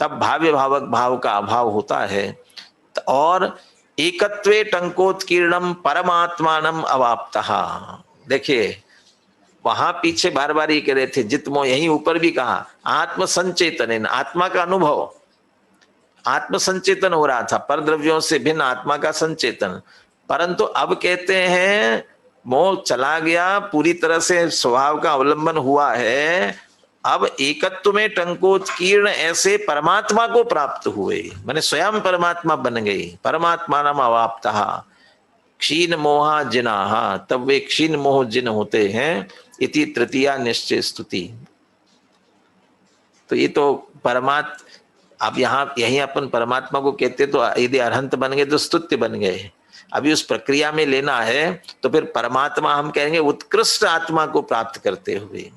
तब भाव्य भावक भाव का अभाव होता है। और एकत्वे टंकोत्कीर्णम परमात्मानम अवाप्तः, देखिए वहां पीछे बार बार ये कह रहे थे जित मोह, यहीं ऊपर भी कहा आत्म संचेतन, आत्मा का अनुभव, आत्म संचेतन हो रहा था, पर द्रव्यों से भिन्न आत्मा का संचेतन। परंतु अब कहते हैं मोह चला गया, पूरी तरह से स्वभाव का अवलंबन हुआ है, अब एकत्व में टंकोत्कीर्ण ऐसे परमात्मा को प्राप्त हुए, माने स्वयं परमात्मा बन गए। परमात्मा नाम अवाप्तः क्षीण मोहा जिनाह, तब वे क्षीण मोह जिन होते हैं। इति तृतीया निश्चय स्तुति। तो ये तो परमात्मा, अब यहाँ यही अपन परमात्मा को कहते, तो यदि अरहंत बन गए तो स्तुत्य बन गए। अभी उस प्रक्रिया में लेना है तो फिर परमात्मा हम कहेंगे उत्कृष्ट आत्मा को प्राप्त करते हुए,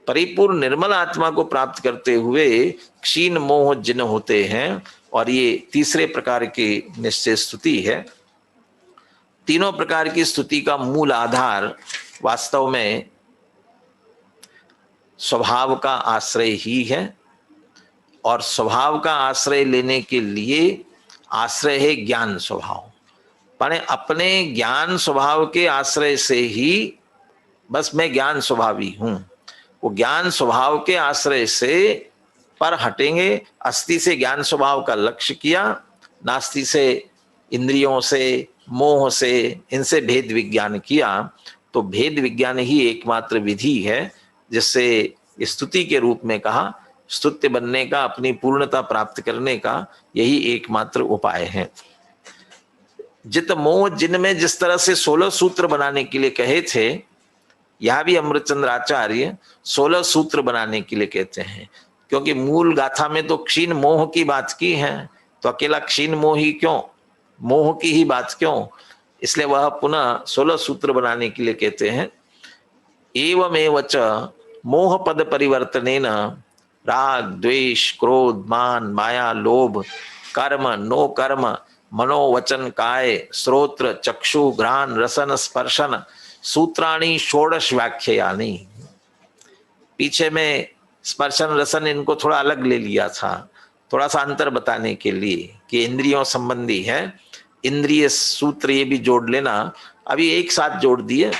परिपूर्ण निर्मल आत्मा को प्राप्त करते हुए क्षीण मोह जिन होते हैं। और ये तीसरे प्रकार की निश्चय स्तुति है। तीनों प्रकार की स्तुति का मूल आधार वास्तव में स्वभाव का आश्रय ही है, और स्वभाव का आश्रय लेने के लिए आश्रय है ज्ञान स्वभाव। माने अपने ज्ञान स्वभाव के आश्रय से ही, बस मैं ज्ञान स्वभावी हूं, वो ज्ञान स्वभाव के आश्रय से पर हटेंगे। अस्थि से ज्ञान स्वभाव का लक्ष्य किया, नास्ति से इंद्रियों से, मोह से, इनसे भेद विज्ञान किया। तो भेद विज्ञान ही एकमात्र विधि है जिससे स्तुति के रूप में कहा, स्तुत्य बनने का, अपनी पूर्णता प्राप्त करने का यही एकमात्र उपाय है। जित मोह जिन में जिस तरह से 16 सूत्र बनाने के लिए कहे थे, यह भी अमृतचंद्र आचार्य 16 सूत्र बनाने के लिए कहते हैं, क्योंकि मूल गाथा में तो क्षीण मोह की बात की है, तो अकेला क्षीण मोह ही क्यों, मोह की ही बात क्यों, इसलिए वह पुनः 16 सूत्र बनाने के लिए कहते हैं। एवमेव च मोह पद परिवर्तनेन राग द्वेष क्रोध मान माया लोभ कर्म नो कर्म मनोवचन काय श्रोत्र चक्षु घ्राण रसन स्पर्शन सूत्राणी षोडश व्याख्यानी। पीछे में स्पर्शन रसन इनको थोड़ा अलग ले लिया था, थोड़ा सा अंतर बताने के लिए कि इंद्रियों संबंधी है, इंद्रिय सूत्र ये भी जोड़ लेना, अभी एक साथ जोड़ दिए,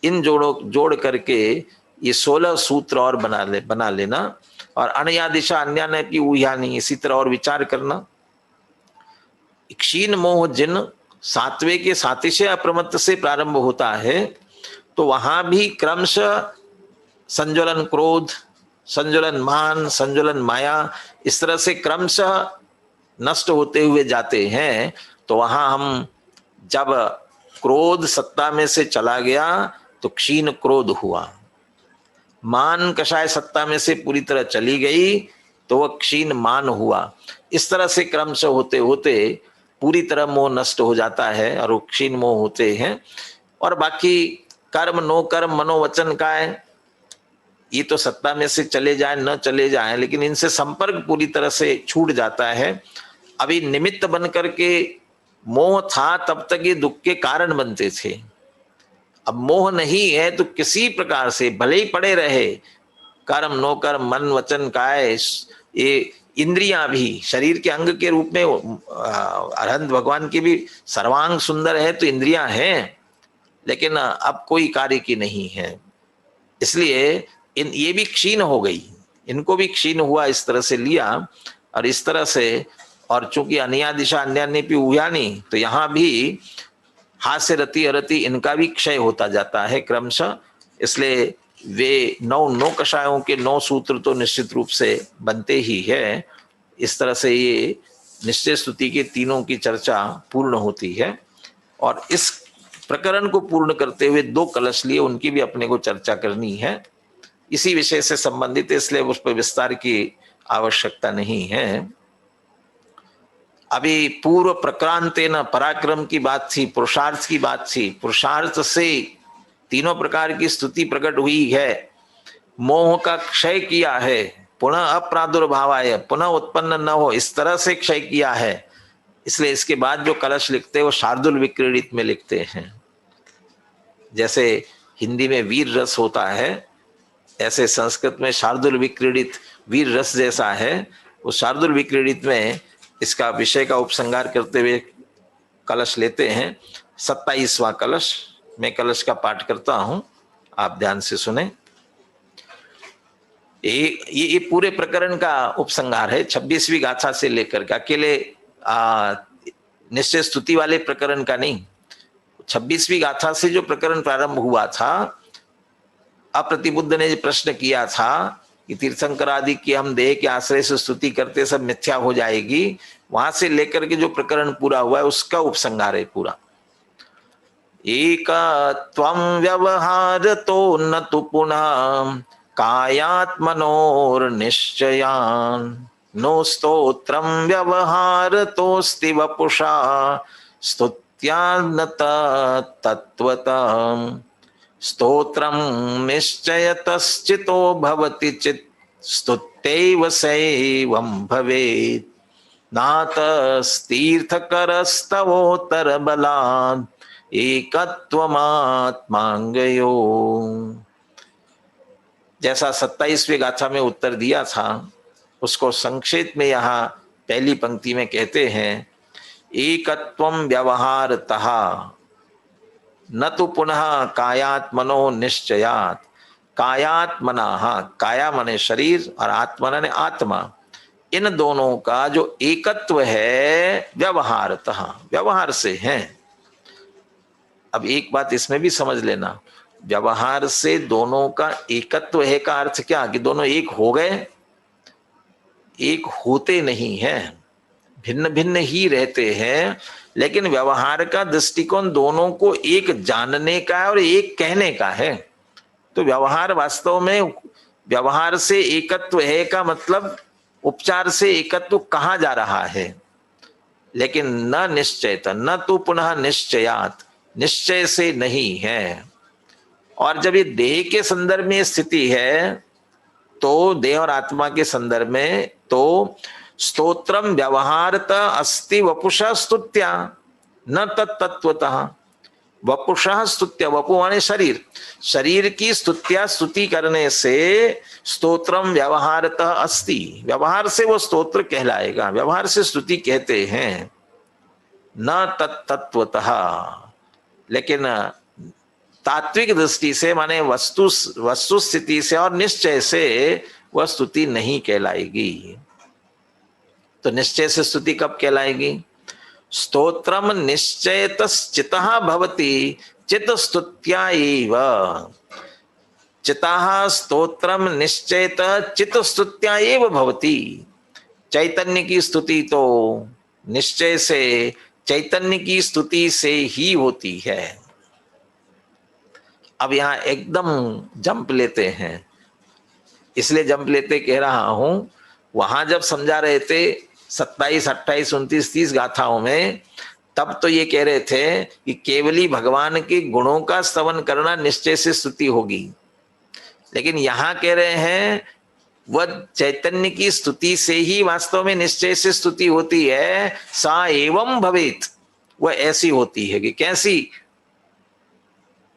इन जोड़ करके ये 16 सूत्र और बना लेना, और अनया दिशा अन्य ने की ऊया नहीं, इसी तरह और विचार करना। क्षीण मोह जिन सातवें के सातिशय अप्रमत्त से प्रारंभ होता है, तो वहां भी क्रमशः संज्वलन क्रोध, संज्वलन मान, संज्वलन माया, इस तरह से क्रमशः नष्ट होते हुए जाते हैं। तो वहां हम जब क्रोध सत्ता में से चला गया तो क्षीण क्रोध हुआ, मान कषाय सत्ता में से पूरी तरह चली गई तो वह क्षीण मान हुआ। इस तरह से क्रमशः होते होते पूरी तरह मोह नष्ट हो जाता है और वो क्षीण मोह होते हैं। और बाकी कर्म नो कर्म मनोवचन का है, ये तो सत्ता में से चले जाए न चले जाए, लेकिन इनसे संपर्क पूरी तरह से छूट जाता है। अभी निमित्त बन करके मोह था तब तक ये दुख के कारण बनते थे, अब मोह नहीं है तो किसी प्रकार से भले ही पड़े रहे कर्म नो कर्म मन वचन काय, ये इंद्रियां भी शरीर के अंग के रूप में अरहंत भगवान की भी सर्वांग सुंदर है तो इंद्रियां हैं, लेकिन अब कोई कार्य की नहीं है, इसलिए ये भी क्षीण हो गई, इनको भी क्षीण हुआ, इस तरह से लिया। और इस तरह से, और चूंकि अन्या दिशा अन्य ने भी उयानी, तो यहाँ भी हास्य रति अरति इनका भी क्षय होता जाता है क्रमशः, इसलिए वे 9 कषायों के 9 सूत्र तो निश्चित रूप से बनते ही है। इस तरह से ये निश्चय स्तुति के तीनों की चर्चा पूर्ण होती है। और इस प्रकरण को पूर्ण करते हुए 2 कलश लिए, उनकी भी अपने को चर्चा करनी है, इसी विषय से संबंधित, इसलिए उस पर विस्तार की आवश्यकता नहीं है। अभी पूर्व प्रक्रांते न पराक्रम की बात थी, पुरुषार्थ की बात थी, पुरुषार्थ से तीनों प्रकार की स्तुति प्रकट हुई है, मोह का क्षय किया है, पुनः अप्रादुर्भावाय, पुनः उत्पन्न न हो, इस तरह से क्षय किया है। इसलिए इसके बाद जो कलश लिखते हैं वो शार्दुल विक्रीडित में लिखते हैं। जैसे हिंदी में वीर रस होता है, ऐसे संस्कृत में शार्दुल विक्रीडित वीर रस जैसा है। उस शार्दुल विक्रीडित में इसका विषय का उपसंहार करते हुए कलश लेते हैं। 27वां कलश, मैं कलश का पाठ करता हूं, आप ध्यान से सुने। ये पूरे प्रकरण का उपसंहार है, 26वीं गाथा से लेकर के, अकेले निश्चय स्तुति वाले प्रकरण का नहीं। 26वीं गाथा से जो प्रकरण प्रारंभ हुआ था, अप्रतिबुद्ध ने प्रश्न किया था कि तीर्थंकर आदि की हम देह के आश्रय से स्तुति करते सब मिथ्या हो जाएगी, वहां से लेकर के जो प्रकरण पूरा हुआ है उसका उपसंहार है पूरा। एकत्वं व्यवहारतो न तु पुनः कायात्मनोर्निश्चयान् नो स्तोत्रं व्यवहारतोऽस्ति वपुषा स्तुत्यान्न तत्त्वतम् स्तोत्रं निश्चयतश्चितो भवति चित् स्तुत्यैव सैवं भवेत् नातस्तीर्थकरस्तवोत्तर बलात् एकत्वमात्मांगयो। जैसा 27वें गाथा में उत्तर दिया था, उसको संक्षेप में यहाँ पहली पंक्ति में कहते हैं, एकत्वं व्यवहारतः न तो पुनः कायात्मनो निश्चयात्। कायात्मना, काया मने शरीर और आत्मना ने आत्मा, इन दोनों का जो एकत्व है व्यवहारतः, व्यवहार से है। अब एक बात इसमें भी समझ लेना, व्यवहार से दोनों का एकत्व है का अर्थ क्या कि दोनों एक हो गए? एक होते नहीं है। भिन्न भिन्न ही रहते हैं, लेकिन व्यवहार का दृष्टिकोण दोनों को एक जानने का है और एक कहने का है। तो व्यवहार वास्तव में व्यवहार से एकत्व है का मतलब उपचार से एकत्व कहा जा रहा है, लेकिन न निश्चयत, न तो पुनः निश्चयात, निश्चय से नहीं है। और जब ये देह के संदर्भ में स्थिति है, तो देह और आत्मा के संदर्भ में, तो स्तोत्रम व्यवहारत अस्ति वपुषा स्तुत्या न तत्तत्वतः। वपुषा स्तुत्या, वपु माने शरीर, शरीर की स्तुत्या स्तुति करने से स्तोत्रम व्यवहारत अस्ति, व्यवहार से वो स्तोत्र कहलाएगा, व्यवहार से स्तुति कहते हैं, न तत्तत्वतः। लेकिन तात्विक दृष्टि से माने वस्तु स्थिति से और निश्चय से वह स्तुति नहीं कहलाएगी। तो निश्चय से स्तुति कब कहलाएगी? स्तोत्रम निश्चयतश्चितः भवति चित स्तुत्या एव। चितः स्तोत्रम निश्चयत चित स्तुत्या एव भवति। चैतन्य की स्तुति तो निश्चय से, चैतन्य की स्तुति से ही होती है। अब यहां एकदम जंप लेते हैं, इसलिए जंप लेते कह रहा हूं, वहां जब समझा रहे थे 27, 28, 29, 30 गाथाओं में, तब तो ये कह रहे थे कि केवली भगवान के गुणों का स्तवन करना निश्चय से स्तुति होगी। लेकिन यहां कह रहे हैं वह चैतन्य की स्तुति से ही वास्तव में निश्चय से स्तुति होती है। सा एवं भवेत, वह ऐसी होती है कि कैसी?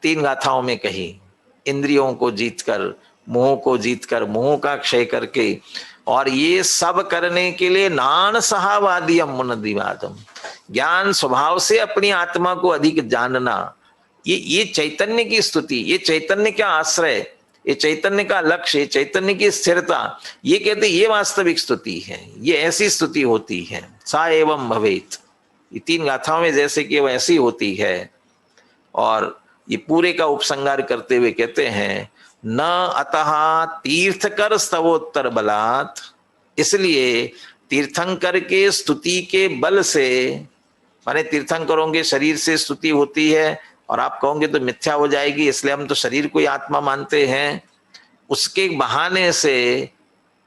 3 गाथाओं में कही, इंद्रियों को जीतकर, मोह को जीतकर, मोह का क्षय करके, और ये सब करने के लिए नान सहावादियम मुनदिवादम, ज्ञान स्वभाव से अपनी आत्मा को अधिक जानना, ये चैतन्य की स्तुति, ये चैतन्य का आश्रय, ये चैतन्य का लक्ष्य, ये चैतन्य की स्थिरता, ये कहते ये वास्तविक स्तुति है, ये ऐसी स्तुति होती है। सा एवं भवेत, ये 3 गाथाओं में जैसे कि वह ऐसी होती है। और ये पूरे का उपसंहार करते हुए कहते हैं न अतः तीर्थकर स्तवोत्तर बलात्, इसलिए तीर्थंकर के स्तुति के बल से, माने तीर्थंकरों के शरीर से स्तुति होती है, और आप कहोगे तो मिथ्या हो जाएगी, इसलिए हम तो शरीर को ही आत्मा मानते हैं, उसके बहाने से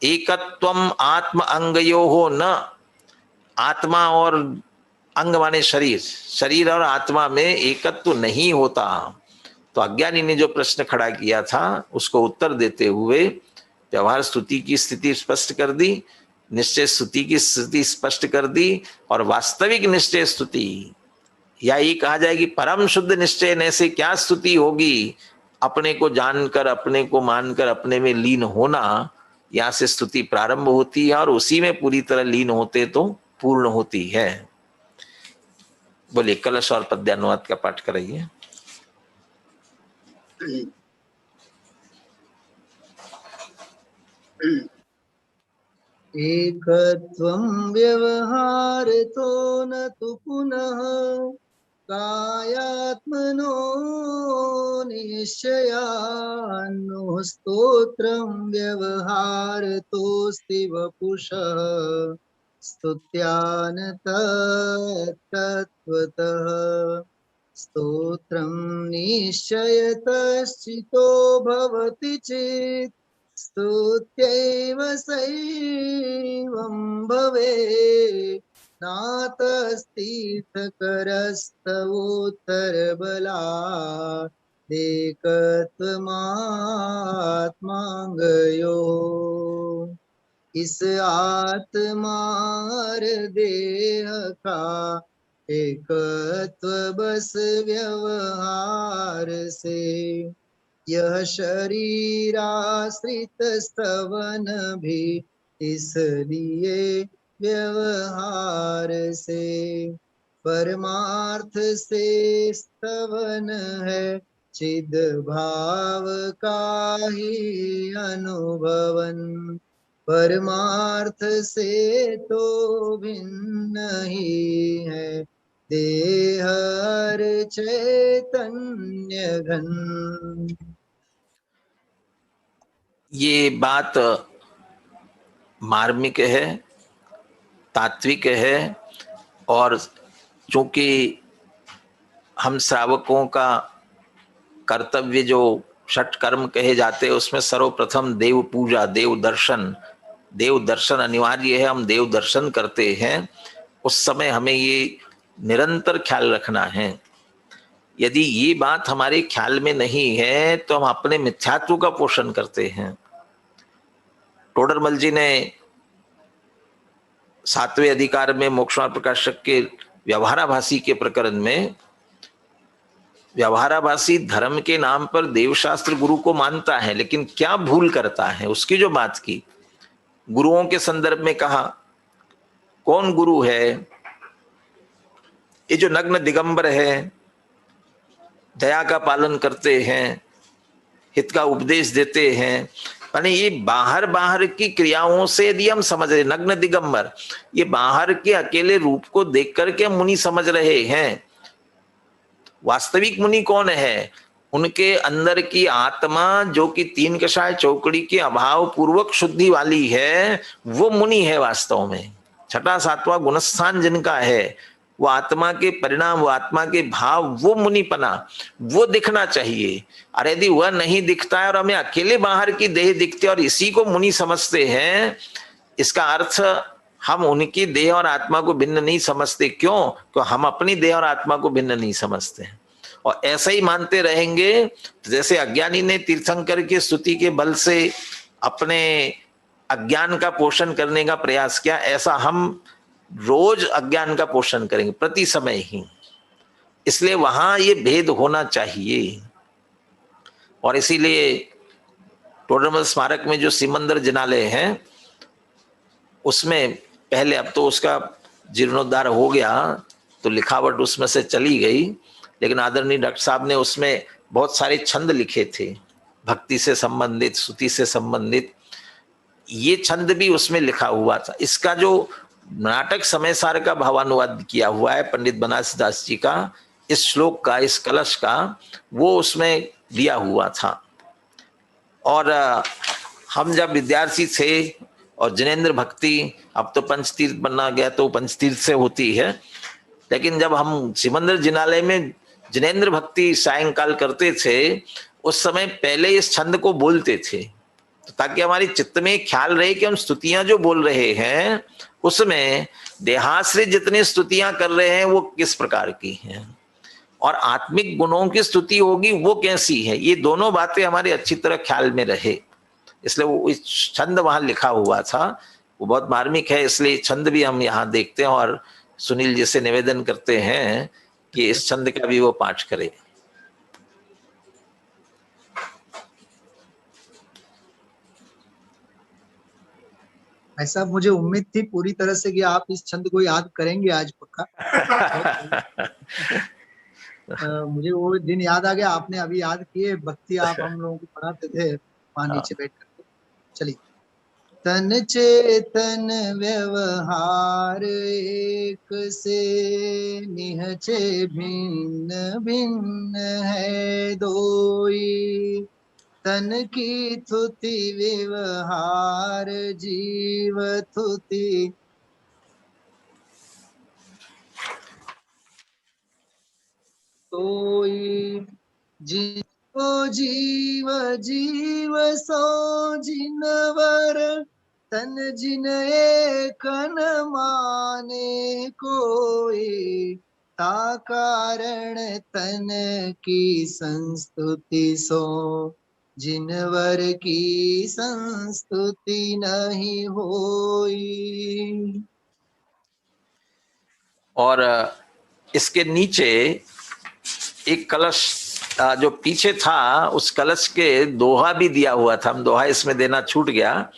एकत्वम आत्म अंगयो हो न, आत्मा और अंग माने शरीर, शरीर और आत्मा में एकत्व नहीं होता। तो अज्ञानी ने जो प्रश्न खड़ा किया था उसको उत्तर देते हुए व्यवहार स्तुति की स्थिति स्पष्ट कर दी, निश्चय स्तुति की स्थिति स्पष्ट कर दी, और वास्तविक निश्चय स्तुति, या ये कहा जाए कि परम शुद्ध निश्चय से क्या स्तुति होगी? अपने को जानकर, अपने को मानकर, अपने में लीन होना, यहाँ से स्तुति प्रारंभ होती है, और उसी में पूरी तरह लीन होते तो पूर्ण होती है। बोलिए, कलश और पद्यानुवाद का पाठ कराइए। एकत्वं व्यवहारतो न तु पुनः कायात्मनो निश्चयान्नो स्तोत्रं व्यवहारतोऽस्ति वपुषः स्तुत्यान तत्तत्वतः स्तोत्रं निश्चयतश्चितो भवति चेत् स्तुत्यैव सैवं भवेत् नातस्तीर्थकरस्तवोत्तरबलात् एकत्वमात्मांगयो। इस आत्मा और देह का एकत्व बस व्यवहार से, यह शरीराश्रित स्तवन भी इसलिए व्यवहार से। परमार्थ से स्तवन है चिद भाव का ही अनुभवन, परमार्थ से तो भिन्न ही है देह और चैतन्य घन। ये बात मार्मिक है, तात्विक है। और चूंकि हम श्रावकों का कर्तव्य जो षट कर्म कहे जाते हैं उसमें सर्वप्रथम देव पूजा, देव दर्शन अनिवार्य है। हम देव दर्शन करते हैं, उस समय हमें ये निरंतर ख्याल रखना है। यदि ये बात हमारे ख्याल में नहीं है तो हम अपने मिथ्यात्व का पोषण करते हैं। टोडरमल जी ने 7वें अधिकार में मोक्षमार्ग प्रकाशक के व्यवहाराभासी के प्रकरण में, व्यवहाराभासी धर्म के नाम पर देवशास्त्र गुरु को मानता है, लेकिन क्या भूल करता है उसकी जो बात की, गुरुओं के संदर्भ में कहा कौन गुरु है? ये जो नग्न दिगंबर है, दया का पालन करते हैं, हित का उपदेश देते हैं, यानी ये बाहर की क्रियाओं से यदि हम समझ रहे, नग्न दिगंबर ये बाहर के अकेले रूप को देख करके मुनि समझ रहे हैं। वास्तविक मुनि कौन है? उनके अंदर की आत्मा जो कि 3 कषाय चौकड़ी के अभाव पूर्वक शुद्धि वाली है, वो मुनि है वास्तव में। 6वां 7वां गुणस्थान जिनका है, वो आत्मा के परिणाम, वो आत्मा के भाव, वो मुनिपना, वो दिखना चाहिए। और यदि वह नहीं दिखता है और हमें अकेले बाहर की देह दिखते और इसी को मुनि समझते हैं, इसका अर्थ हम उनकी देह और आत्मा को भिन्न नहीं समझते। क्यों? क्योंकि हम अपनी देह और आत्मा को भिन्न नहीं समझते हैं। और ऐसा ही मानते रहेंगे तो जैसे अज्ञानी ने तीर्थंकर की स्तुति के बल से अपने अज्ञान का पोषण करने का प्रयास किया, ऐसा हम रोज अज्ञान का पोषण करेंगे प्रति समय ही। इसलिए वहां ये भेद होना चाहिए। और इसीलिए टोडरमल स्मारक में जो सिमंदर जिनालय हैं उसमें पहले, अब तो उसका जीर्णोद्धार हो गया तो लिखावट उसमें से चली गई, लेकिन आदरणीय डॉक्टर साहब ने उसमें बहुत सारे छंद लिखे थे, भक्ति से संबंधित, स्तुति से संबंधित। ये छंद भी उसमें लिखा हुआ था। इसका जो नाटक समय सार का भावानुवाद किया हुआ है पंडित बनारस दास जी का, इस श्लोक का, इस कलश का, वो उसमें दिया हुआ था। और हम जब विद्यार्थी थे और जिनेंद्र भक्ति, अब तो पंचतीर्थ बनना गया तो पंचतीर्थ से होती है, लेकिन जब हम सिमंदर जिनालय में जिनेंद्र भक्ति सायंकाल करते थे, उस समय पहले इस छंद को बोलते थे, तो ताकि हमारी चित्त में ख्याल रहे कि हम स्तुतियां जो बोल रहे हैं उसमें देहाश्रित जितनी स्तुतियां कर रहे हैं वो किस प्रकार की हैं और आत्मिक गुणों की स्तुति होगी वो कैसी है। ये दोनों बातें हमारे अच्छी तरह ख्याल में रहे, इसलिए वो इस छंद वहां लिखा हुआ था। वो बहुत मार्मिक है, इसलिए छंद भी हम यहाँ देखते हैं और सुनील जी से निवेदन करते हैं कि इस छंद का भी वो पाठ करे। ऐसा मुझे उम्मीद थी पूरी तरह से कि आप इस छंद को याद करेंगे आज पक्का। मुझे वो दिन याद आ गया, आपने अभी याद किए। भक्ति आप हम लोगों को पढ़ाते थे वहां नीचे बैठ कर। चलिए। तन चेतन व्यवहार एक से निहचे भिन्न भिन्न है दोई, तन की थुति व्यवहार जीव थुति, तोई जिनको जीव जीव सो जिनवर, तन जिन एकन माने कोई, ता कारण तन की संस्तुति सो जिनवर की संस्तुति नहीं होई। और इसके नीचे एक कलश जो पीछे था, उस कलश के दोहा भी दिया हुआ था। हम दोहा इसमें देना छूट गया।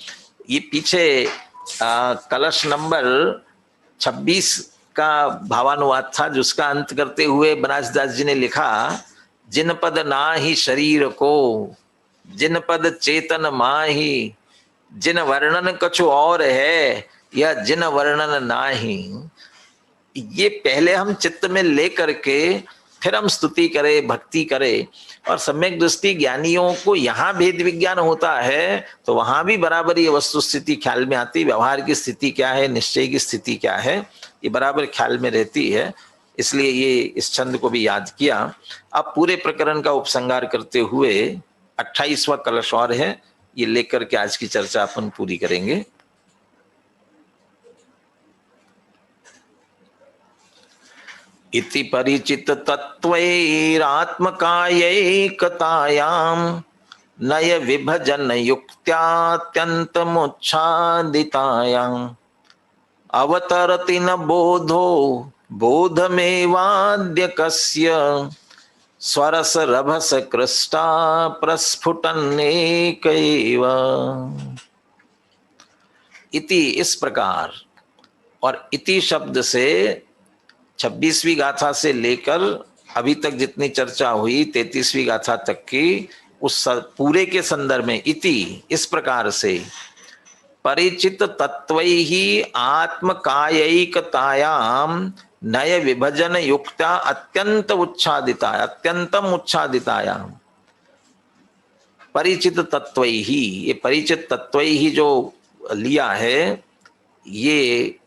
ये पीछे कलश नंबर 26 का भावानुवाद था, जिसका अंत करते हुए बनारस दास जी ने लिखा, जिन पद ना ही शरीर को, जिन पद चेतन माही, जिन वर्णन कछु और है, या जिन वर्णन नाही। ये पहले हम चित्त में ले करके फिर हम स्तुति करें, भक्ति करें। और सम्यक दृष्टि ज्ञानियों को यहाँ भेद विज्ञान होता है तो वहां भी बराबर ये वस्तु स्थिति ख्याल में आती, व्यवहार की स्थिति क्या है, निश्चय की स्थिति क्या है, ये बराबर ख्याल में रहती है। इसलिए ये इस छंद को भी याद किया। अब पूरे प्रकरण का उपसंहार करते हुए 28वां कलश और है, ये लेकर के आज की चर्चा अपन पूरी करेंगे। इति परिचित तत्वैरात्मकायैकतायां नय विभजन युक्त्यात्यन्तमुच्छादितायां अवतरति न बोधो बोधमेवाद्य कस्य स्वरस रभस कृष्टा प्रस्फुटन्नेक एव। इति इस प्रकार, और इति शब्द से 26वीं गाथा से लेकर अभी तक जितनी चर्चा हुई 33वीं गाथा तक की, उस पूरे के संदर्भ में इति इस प्रकार से परिचित तत्वैहि आत्मकायैकतायां नय विभजन युक्ता अत्यंतम उच्छादितायां। परिचित तत्वैहि, ये परिचित तत्वैहि जो लिया है, ये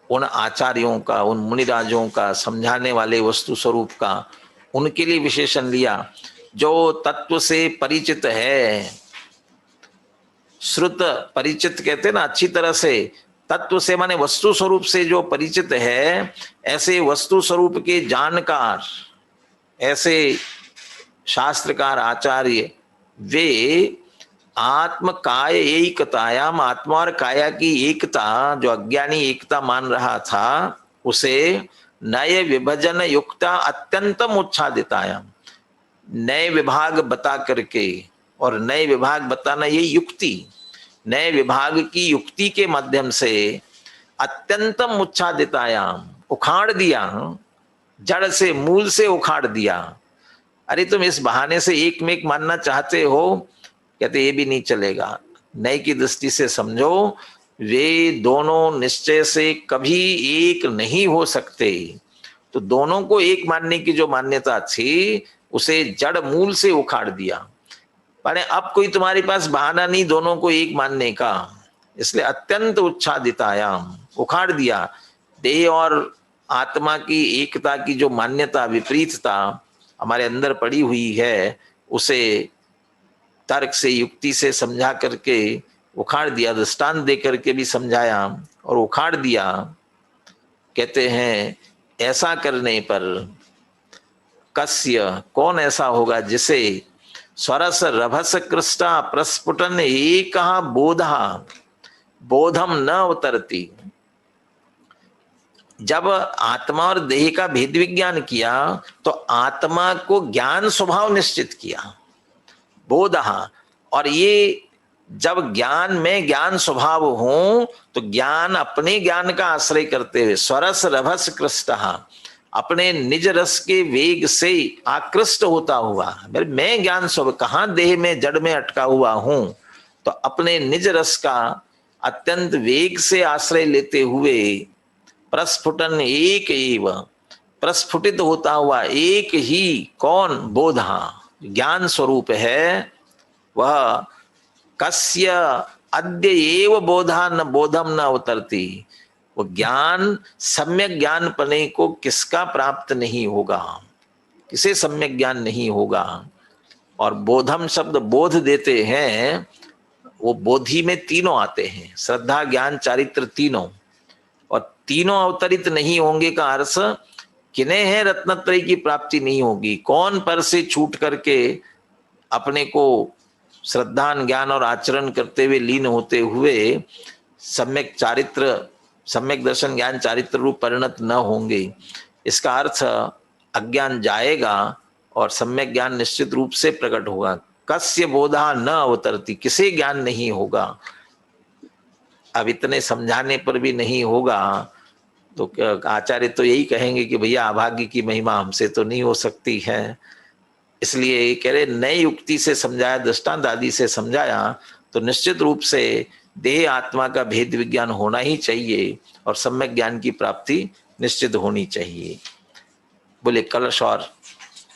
उन आचार्यों का, उन मुनिराजों का, समझाने वाले वस्तु स्वरूप का, उनके लिए विशेषण लिया जो तत्व से परिचित है। श्रुत परिचित कहते हैं ना, अच्छी तरह से, तत्व से माने वस्तु स्वरूप से जो परिचित है, ऐसे वस्तु स्वरूप के जानकार, ऐसे शास्त्रकार आचार्य, वे आत्म काय एकतायाम, आत्मा और काया की एकता, जो अज्ञानी एकता मान रहा था, उसे नए विभजन युक्ता अत्यंतम उच्छादितायाम, नए विभाग बता करके, और नए विभाग बताना ये युक्ति, नए विभाग की युक्ति के माध्यम से अत्यंतम उच्छादितायाम, उखाड़ दिया, जड़ से मूल से उखाड़ दिया। अरे तुम इस बहाने से एक में एक मानना चाहते हो, कहते ये भी नहीं चलेगा। नए की दृष्टि से समझो, वे दोनों निश्चय से कभी एक नहीं हो सकते। तो दोनों को एक मानने की जो मान्यता थी, उसे जड़ मूल से उखाड़ दिया। माने अब कोई तुम्हारे पास बहाना नहीं दोनों को एक मानने का, इसलिए अत्यंत उच्छादितायाम, उखाड़ दिया। देह और आत्मा की एकता की जो मान्यता, विपरीतता हमारे अंदर पड़ी हुई है, उसे तर्क से, युक्ति से समझा करके उखाड़ दिया, दृष्टांत दे करके भी समझाया और उखाड़ दिया। कहते हैं ऐसा करने पर कस्य, कौन ऐसा होगा जिसे स्वरस रभस कृष्टा प्रस्फुटन एक बोधा बोधम न उतरती। जब आत्मा और देह का भेद विज्ञान किया तो आत्मा को ज्ञान स्वभाव निश्चित किया, बोधहा, और ये जब ज्ञान में ज्ञान स्वभाव हो तो ज्ञान अपने ज्ञान का आश्रय करते हुए स्वरस रभस कृष्टः, अपने निज रस के वेग से आकृष्ट होता हुआ, मैं ज्ञान स्वभाव कहाँ देह में जड़ में अटका हुआ हूं, तो अपने निज रस का अत्यंत वेग से आश्रय लेते हुए प्रस्फुटन एक एव, प्रस्फुटित होता हुआ एक ही, कौन, बोधा, ज्ञान स्वरूप है वह, कस्य अद्य एव बोधा न बोधम न उतरती, वो ज्ञान सम्यक ज्ञान पने को किसका प्राप्त नहीं होगा, किसे सम्यक ज्ञान नहीं होगा। और बोधम शब्द बोध देते हैं, वो बोधि में तीनों आते हैं, श्रद्धा ज्ञान चारित्र तीनों, और तीनों अवतरित नहीं होंगे का अर्थ किन्हें है रत्नत्रय की प्राप्ति नहीं होगी। कौन पर से छूट करके अपने को श्रद्धा ज्ञान और आचरण करते हुए लीन होते हुए सम्यक चारित्र, सम्यक दर्शन ज्ञान चारित्र रूप परिणत न होंगे। इसका अर्थ अज्ञान जाएगा और सम्यक ज्ञान निश्चित रूप से प्रकट होगा। कस्य बोधा न अवतरती, किसे ज्ञान नहीं होगा। अब इतने समझाने पर भी नहीं होगा तो आचार्य तो यही कहेंगे कि भैया अभाग्य की महिमा हमसे तो नहीं हो सकती है। इसलिए कह रहे नई युक्ति से समझाया, दृष्टांत आदि से समझाया तो निश्चित रूप से देह आत्मा का भेद विज्ञान होना ही चाहिए और सम्यक ज्ञान की प्राप्ति निश्चित होनी चाहिए। बोले कलश और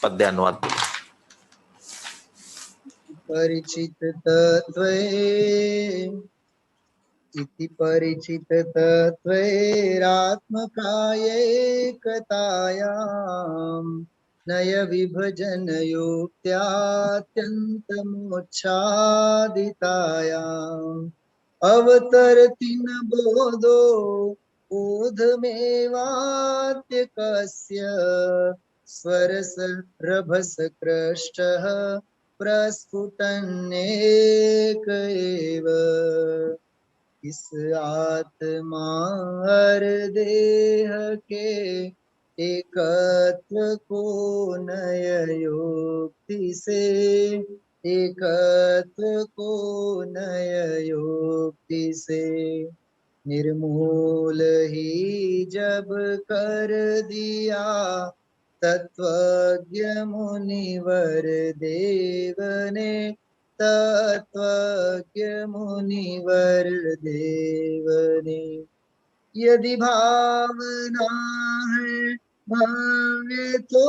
पद्यानुवाद। परिचित तत्त्वे इति परिचित तत्त्वैरात्मकायैकतायाम् नय विभजन युक्त्यात्यन्तमोच्छादितायाम् अवतरति न बोधो बोधमेवात्यकस्य स्वरसरभसकृष्टः प्रस्फुटन्नेक एव इस आत्मा हर देह के एकत्व को नय योक्ति से एकत्व को नय योक्ति से निर्मूल ही जब कर दिया तत्वज्ञ मुनिवर देव ने तत्वज्ञ मुनिवर देव ने यदि भावना है भव्य तो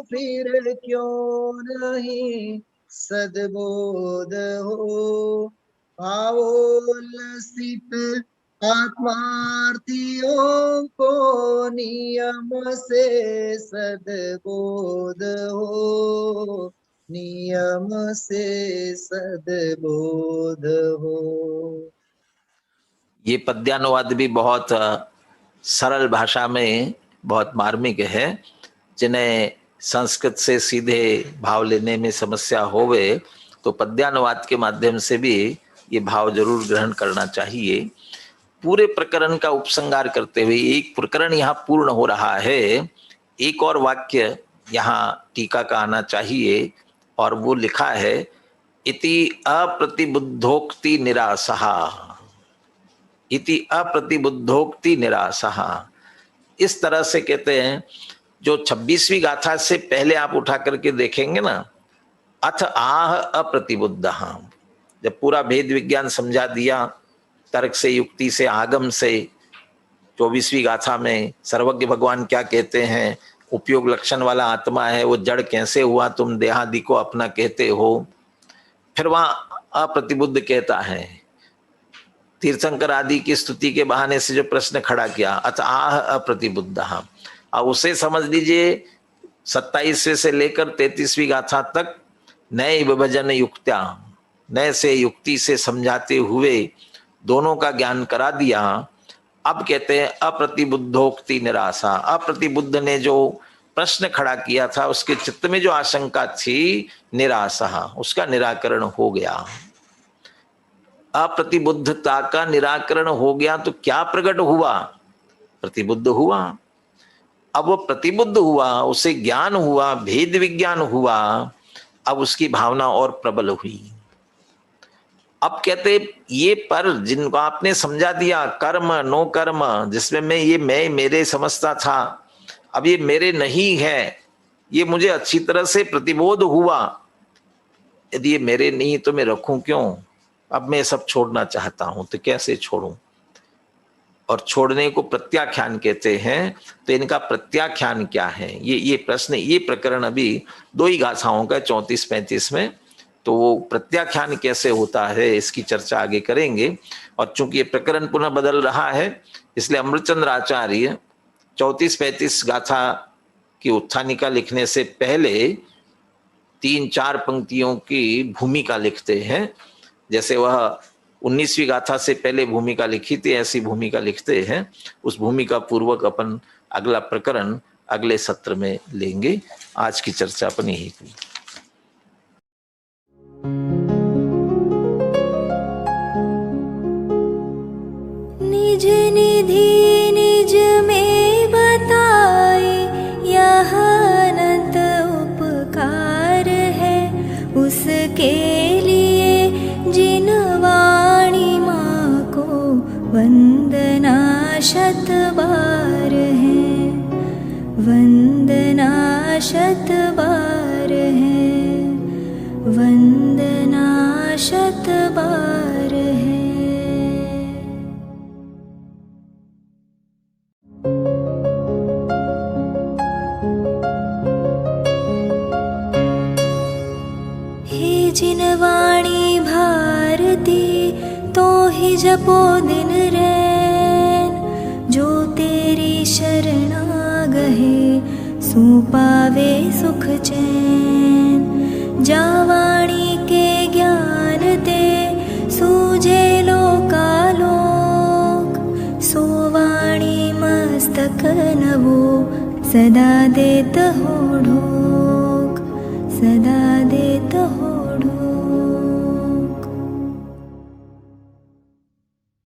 फिर क्यों नहीं सद्बोध हो भावोल्लसित आत्मार्थियों को नियम से सद्बोध हो नियम से सद्बोध हो। ये पद्यानुवाद भी बहुत सरल भाषा में बहुत मार्मिक है। जिन्हें संस्कृत से सीधे भाव लेने में समस्या होवे तो पद्यानुवाद के माध्यम से भी ये भाव जरूर ग्रहण करना चाहिए। पूरे प्रकरण का उपसंहार करते हुए एक प्रकरण यहाँ पूर्ण हो रहा है, एक और वाक्य यहाँ टीका का आना चाहिए और वो लिखा है इति अप्रतिबुद्धोक्ति निरासहा, इति अप्रतिबुद्धोक्ति निरासहा। इस तरह से कहते हैं, जो 26वीं गाथा से पहले आप उठा करके देखेंगे ना, अथ आह अप्रतिबुद्ध, जब पूरा भेद विज्ञान समझा दिया तर्क से युक्ति से आगम से, 24वीं गाथा में सर्वज्ञ भगवान क्या कहते हैं, उपयोग लक्षण वाला आत्मा है, वो जड़ कैसे हुआ, तुम देहादि को अपना कहते हो। फिर वहां अप्रतिबुद्ध कहता है, तीर्थंकर आदि की स्तुति के बहाने से जो प्रश्न खड़ा किया, अथ आह अप्रतिबुद्ध, अब उसे समझ लीजिए 27वें से लेकर 33वीं गाथा तक नए विभजन युक्त्या, नए से युक्ति से समझाते हुए दोनों का ज्ञान करा दिया। अब कहते हैं अप्रतिबुद्धोक्ति निराशा, अप्रतिबुद्ध ने जो प्रश्न खड़ा किया था उसके चित्त में जो आशंका थी निराशा, उसका निराकरण हो गया। अप्रतिबुद्धता का निराकरण हो गया तो क्या प्रकट हुआ, प्रतिबुद्ध हुआ। अब वो प्रतिबुद्ध हुआ, उसे ज्ञान हुआ, भेद विज्ञान हुआ, अब उसकी भावना और प्रबल हुई। अब कहते ये पर जिनको आपने समझा दिया कर्म नो कर्म, जिसमें मैं ये मैं मेरे समझता था, अब ये मेरे नहीं है, ये मुझे अच्छी तरह से प्रतिबोध हुआ। यदि ये मेरे नहीं तो मैं रखूं क्यों, अब मैं सब छोड़ना चाहता हूं तो कैसे छोड़ूं। और छोड़ने को प्रत्याख्यान कहते हैं, तो इनका प्रत्याख्यान क्या है, ये प्रश्न, ये प्रकरण अभी 2 ही गाथाओं का 34-35 में, तो वो प्रत्याख्यान कैसे होता है इसकी चर्चा आगे करेंगे। और चूंकि ये प्रकरण पुनः बदल रहा है इसलिए अमृतचंद्र आचार्य 34-35 गाथा की उत्थानिका लिखने से पहले 3-4 पंक्तियों की भूमिका लिखते हैं। जैसे वह 19वीं गाथा से पहले भूमिका लिखी थी, ऐसी भूमिका लिखते हैं। उस भूमिका पूर्वक अपन अगला प्रकरण अगले सत्र में लेंगे। आज की चर्चा अपन यही की। निज निधि निज में बताए यह अनंत उपकार है, उसके लिए जिन वाणी माँ को वंदना शत बार है, वंदना शत बार है, वंदना शत बार है। जिनवाणी भारती तो ही जपो दिन रैन। जो तेरी शरणा गहे सो पावे सुख चैन। जावाणी के ज्ञान ते सूझे लोकालोक। सोवाणी मस्तक नवो सदा देत हो ढोक, सदा देत हो ढोक।